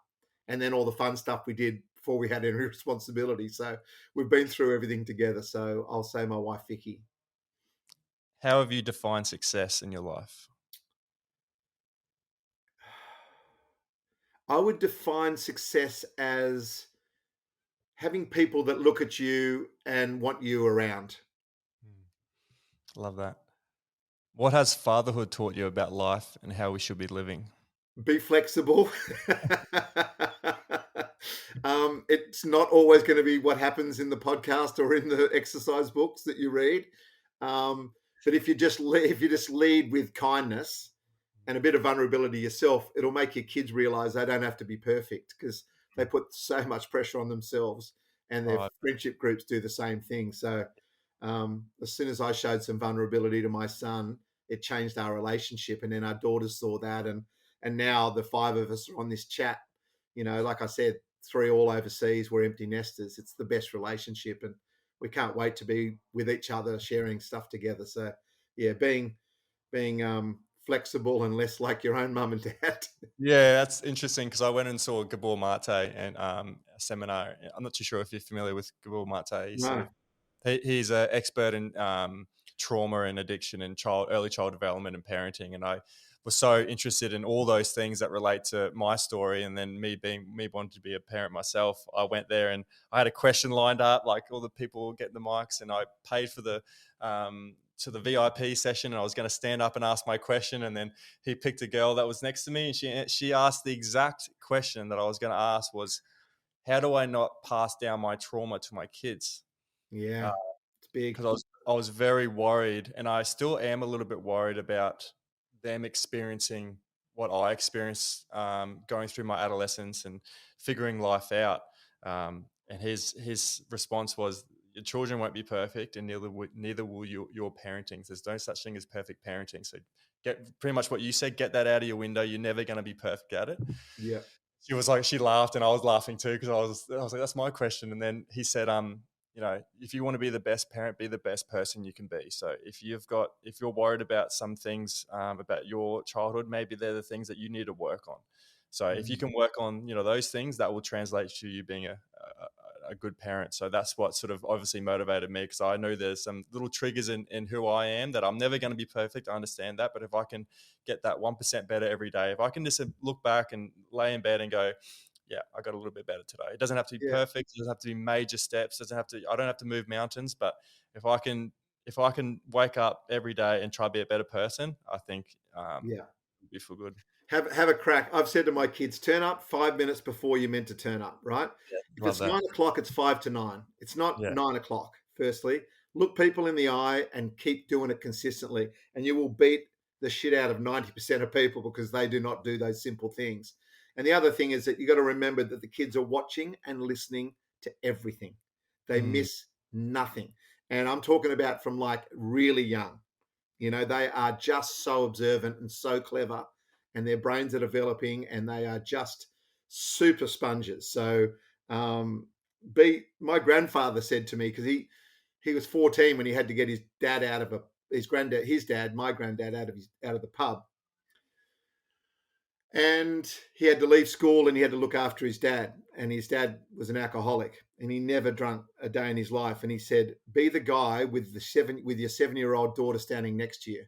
and then all the fun stuff we did before we had any responsibility. So we've been through everything together. So I'll say my wife, Vicky. How have you defined success in your life? I would define success as having people that look at you and want you around. Love that. What has fatherhood taught you about life and how we should be living? Be flexible. It's not always going to be what happens in the podcast or in the exercise books that you read. But if you just lead with kindness and a bit of vulnerability yourself, it'll make your kids realize they don't have to be perfect, because they put so much pressure on themselves, and their friendship groups do the same thing. So as soon as I showed some vulnerability to my son, it changed our relationship. And then our daughters saw that. And now the 5 of us are on this chat, like I said, 3 all overseas. We're empty nesters. It's the best relationship, and we can't wait to be with each other, sharing stuff together. So yeah, being flexible and less like your own mum and dad. Yeah, that's interesting, because I went and saw Gabor Mate and a seminar. I'm not too sure if you're familiar with Gabor Mate. No. He's an expert in trauma and addiction and early child development and parenting. And was so interested in all those things that relate to my story. And then me wanting to be a parent myself, I went there and I had a question lined up, like all the people getting the mics, and I paid for the to the VIP session, and I was going to stand up and ask my question. And then he picked a girl that was next to me, and she asked the exact question that I was going to ask, was, how do I not pass down my trauma to my kids? Yeah, it's big. Because I was very worried, and I still am a little bit worried about them experiencing what I experienced going through my adolescence and figuring life out. And his response was, your children won't be perfect, and neither will your parenting. There's no such thing as perfect parenting. So get pretty much what you said, get that out of your window. You're never going to be perfect at it. Yeah. She was like, she laughed, and I was laughing too, because I was like, that's my question. And then he said, you know, if you want to be the best parent, be the best person you can be. So if you're worried about some things about your childhood, maybe they're the things that you need to work on. So if you can work on, you know, those things, that will translate to you being a good parent. So that's what sort of obviously motivated me, because I know there's some little triggers in who I am, that I'm never going to be perfect. I understand that. But if I can get that 1% better every day, if I can just look back and lay in bed and go, yeah, I got a little bit better today. It doesn't have to be perfect. It doesn't have to be major steps. I don't have to move mountains, but if I can wake up every day and try to be a better person, I think it'll be for good. Have a crack. I've said to my kids, turn up 5 minutes before you're meant to turn up, right? If Love it's that. 9 o'clock, it's 5 to 9. It's not Yeah. 9 o'clock. Firstly, look people in the eye and keep doing it consistently, and you will beat the shit out of 90% of people, because they do not do those simple things. And the other thing is that you got to remember that the kids are watching and listening to everything. They miss nothing. And I'm talking about from like really young. You know, they are just so observant and so clever, and their brains are developing, and they are just super sponges. So, my grandfather said to me, because he was 14 when he had to get his dad out of my granddad out of the pub, and he had to leave school and he had to look after his dad, and his dad was an alcoholic, and he never drunk a day in his life. And he said, be the guy with your 7-year-old daughter standing next to you.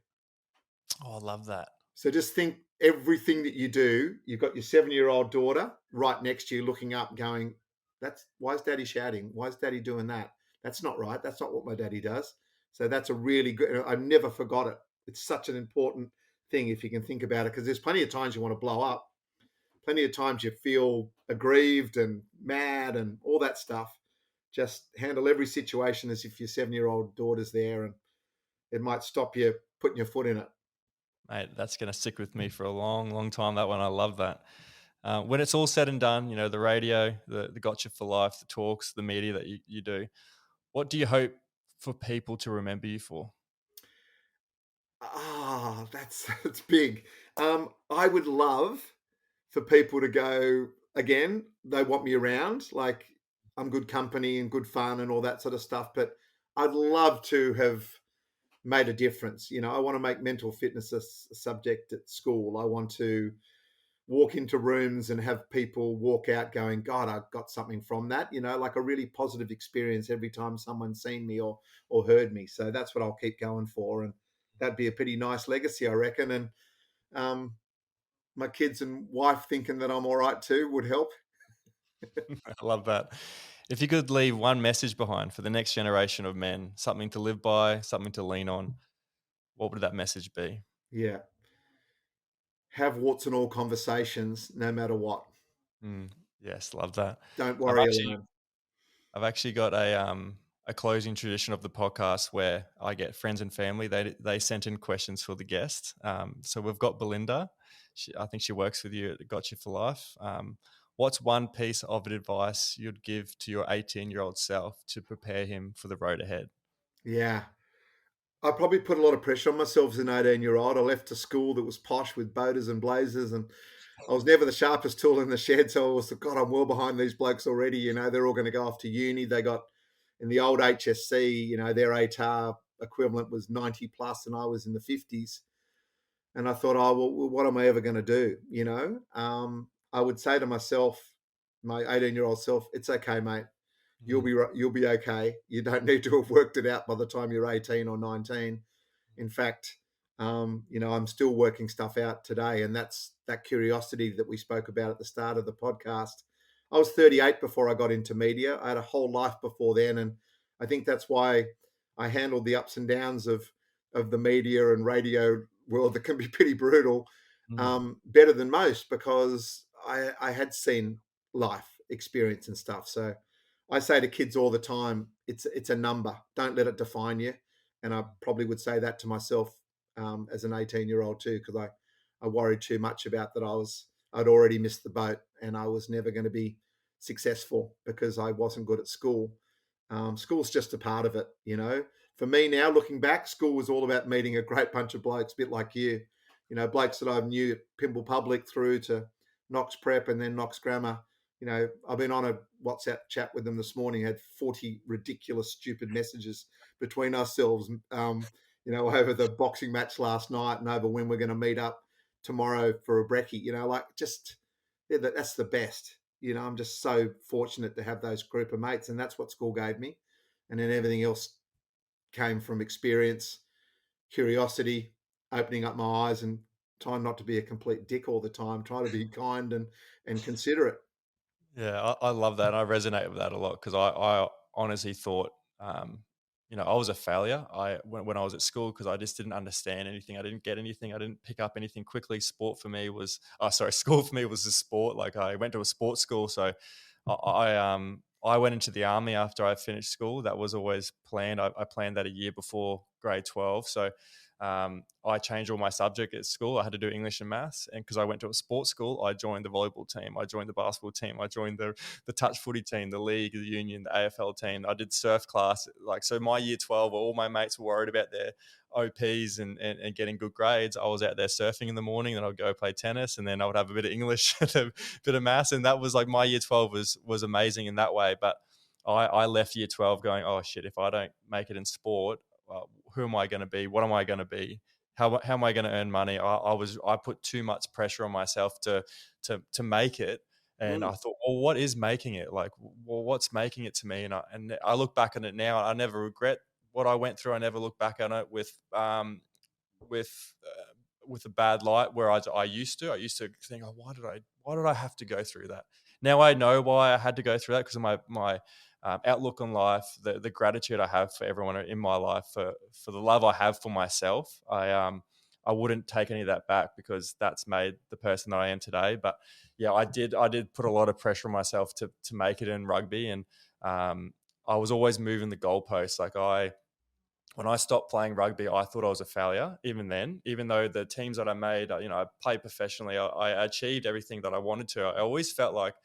Oh, I love that. So just think, everything that you do, you've got your 7-year-old daughter right next to you, looking up, going, why is daddy shouting? Why is daddy doing that? That's not right. That's not what my daddy does. So that's a really good, I never forgot it. It's such an important thing, if you can think about it, because there's plenty of times you want to blow up. Plenty of times you feel aggrieved and mad and all that stuff. Just handle every situation as if your 7-year-old daughter's there, and it might stop you putting your foot in it. Mate, that's going to stick with me for a long, long time, that one. I love that. When it's all said and done, you know, the radio, the Gotcha for Life, the talks, the media that you do, what do you hope for people to remember you for? That's big. I would love for people to go, again, they want me around, like I'm good company and good fun and all that sort of stuff, but I'd love to have made a difference. You know, I want to make mental fitness a subject at school. I want to walk into rooms and have people walk out going, God, I got something from that, you know, like a really positive experience every time someone's seen me or heard me. So that's what I'll keep going for. And that'd be a pretty nice legacy, I reckon. And my kids and wife thinking that I'm all right too would help. I love that. If you could leave one message behind for the next generation of men, something to live by, something to lean on, what would that message be? Yeah. Have warts and all conversations, no matter what. Yes, love that. Don't I've worry actually alone. I've actually got a closing tradition of the podcast where I get friends and family. They sent in questions for the guests. So we've got Belinda. I think she works with you at Got You for Life. What's one piece of advice you'd give to your 18-year-old self to prepare him for the road ahead? Yeah. I probably put a lot of pressure on myself as an 18-year-old. I left a school that was posh with boaters and blazers, and I was never the sharpest tool in the shed. So I was like, God, I'm well behind these blokes already. You know, they're all going to go off to uni. They got, in the old HSC, you know, their ATAR equivalent was 90 plus, and I was in the 50s. And I thought, oh, well, what am I ever going to do? You know, I would say to myself, my 18-year-old self, it's okay, mate. You'll be okay. You don't need to have worked it out by the time you're 18 or 19. In fact, I'm still working stuff out today, and that's that curiosity that we spoke about at the start of the podcast. I was 38 before I got into media. I had a whole life before then, and I think that's why I handled the ups and downs of the media and radio world that can be pretty brutal better than most, because I had seen life experience and stuff. So I say to kids all the time, it's a number. Don't let it define you. And I probably would say that to myself as an 18-year-old too, because I worried too much about that I'd already missed the boat and I was never going to be successful because I wasn't good at school. School's just a part of it, For me now, looking back, school was all about meeting a great bunch of blokes, a bit like you, blokes that I knew at Pimble Public through to Knox Prep and then Knox Grammar. I've been on a WhatsApp chat with them this morning, had 40 ridiculous, stupid messages between ourselves, over the boxing match last night and over when we're going to meet up tomorrow for a brekkie, that's the best. I'm just so fortunate to have those group of mates, and that's what school gave me. And then everything else came from experience, curiosity, opening up my eyes, and trying not to be a complete dick all the time, try to be kind and considerate. Yeah, I love that. And I resonate with that a lot because I honestly thought, I was a failure. When I was at school, because I just didn't understand anything. I didn't get anything. I didn't pick up anything quickly. School for me was a sport. Like I went to a sports school, so I went into the army after I finished school. That was always planned. I planned that a year before grade 12. So I changed all my subject at school. I had to do English and maths, and because I went to a sports school, I joined the volleyball team, I joined the basketball team, I joined the touch footy team, the league, the union, the AFL team. I did surf class. So my year 12, all my mates were worried about their OPs and getting good grades. I was out there surfing in the morning, then I'd go play tennis, and then I would have a bit of English and a bit of maths, and that was like my year 12 was amazing in that way. But I left year 12 going, oh shit, if I don't make it in sport, who am I going to be? What am I going to be? How am I going to earn money? I put too much pressure on myself to make it. And I thought, well, what is making it? Like, well, what's making it to me? And I look back on it now. I never regret what I went through. I never look back on it with a bad light. Where I used to think, oh, why did I have to go through that? Now I know why I had to go through that, because of my outlook on life, the gratitude I have for everyone in my life, for the love I have for myself. I wouldn't take any of that back, because that's made the person that I am today. But yeah, I did put a lot of pressure on myself to make it in rugby, and I was always moving the goalposts. When I stopped playing rugby, I thought I was a failure. Even then, even though the teams that I made, I played professionally, I achieved everything that I wanted to. I always felt like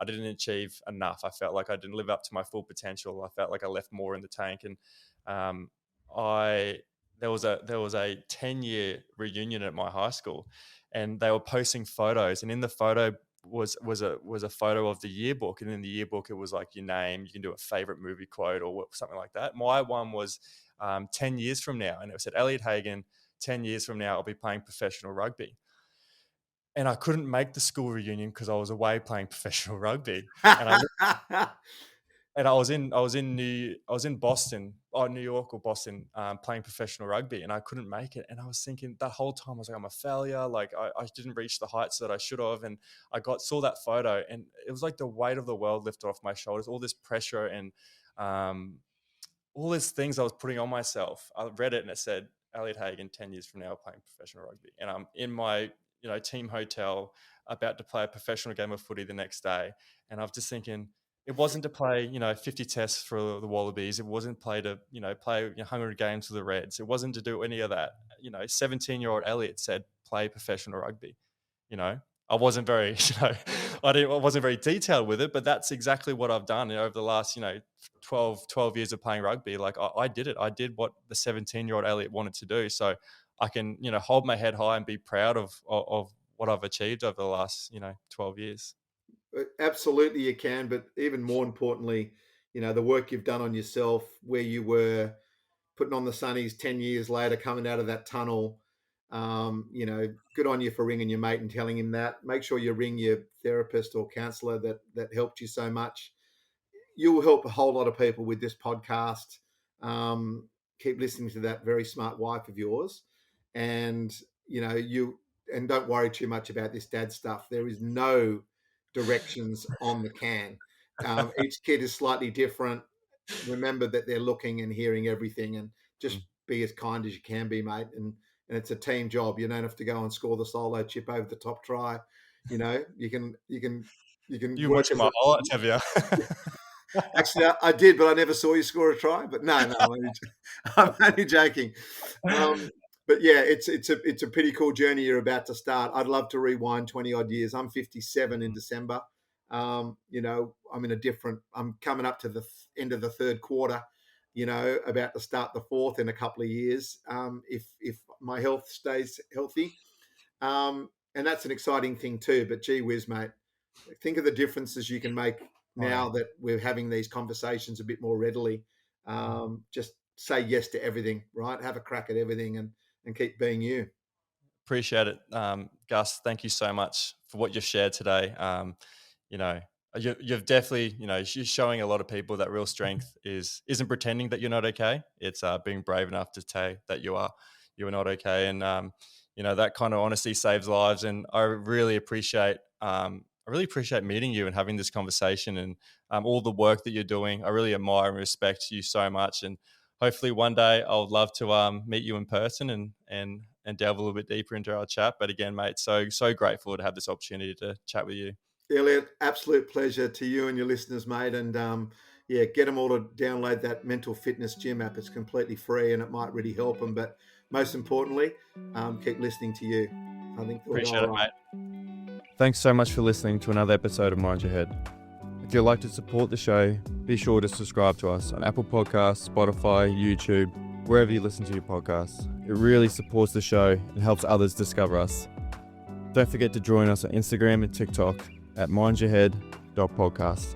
I didn't achieve enough. I felt like I didn't live up to my full potential. I felt like I left more in the tank. And there was a 10-year reunion at my high school, and they were posting photos. And in the photo was a photo of the yearbook, and in the yearbook it was like your name. You can do a favorite movie quote or something like that. My one was 10 years from now, and it said, Elliot Hagan, 10 years from now I'll be playing professional rugby. And I couldn't make the school reunion because I was away playing professional rugby. And I was in Boston, New York or Boston, playing professional rugby, and I couldn't make it. And I was thinking that whole time, I was like, I'm a failure. Like I didn't reach the heights that I should have. And I saw that photo, and it was like the weight of the world lifted off my shoulders. All this pressure and all these things I was putting on myself. I read it, and it said, Elliot Hagan, 10 years from now, playing professional rugby. And I'm in my team hotel, about to play a professional game of footy the next day. And I was just thinking, it wasn't to play, 50 tests for the Wallabies. It wasn't play to, play 100 games for the Reds. It wasn't to do any of that. 17-year-old Elliot said, play professional rugby. I wasn't very, I wasn't very detailed with it, but that's exactly what I've done over the last, 12 years of playing rugby. Like I did it. I did what the 17-year-old Elliot wanted to do. So I can, hold my head high and be proud of what I've achieved over the last, 12 years. Absolutely you can, but even more importantly, the work you've done on yourself, where you were putting on the sunnies 10 years later, coming out of that tunnel. Good on you for ringing your mate and telling him that. Make sure you ring your therapist or counselor that helped you so much. You'll help a whole lot of people with this podcast. Keep listening to that very smart wife of yours. and and don't worry too much about this dad stuff. There is no directions on the can. Each kid is slightly different. Remember that they're looking and hearing everything, and just be as kind as you can be, mate. And it's a team job. You don't have to go and score the solo chip over the top try. You can You work watching my highlights, have you? Actually, I did, but I never saw you score a try. But no, I'm only joking. But yeah, it's a pretty cool journey you're about to start. I'd love to rewind 20 odd years. I'm 57 in December. I'm coming up to the end of the third quarter. About to start the fourth in a couple of years. If my health stays healthy, and that's an exciting thing too. But gee whiz, mate, think of the differences you can make now that we're having these conversations a bit more readily. Just say yes to everything, right? Have a crack at everything and keep being you. Appreciate it. Gus, thank you so much for what you've shared today. You've definitely, you're showing a lot of people that real strength isn't pretending that you're not okay. It's being brave enough to say that you are not okay. And, that kind of honesty saves lives. And I really appreciate meeting you and having this conversation, and all the work that you're doing. I really admire and respect you so much. And hopefully one day I would love to meet you in person and delve a little bit deeper into our chat. But again, mate, so grateful to have this opportunity to chat with you. Elliot, absolute pleasure to you and your listeners, mate. And get them all to download that mental fitness gym app. It's completely free and it might really help them. But most importantly, keep listening to you. I think appreciate it, mate. Thanks so much for listening to another episode of Mind Your Head. If you'd like to support the show, be sure to subscribe to us on Apple Podcasts, Spotify, YouTube, wherever you listen to your podcasts. It really supports the show and helps others discover us. Don't forget to join us on Instagram and TikTok at mindyourhead.podcast.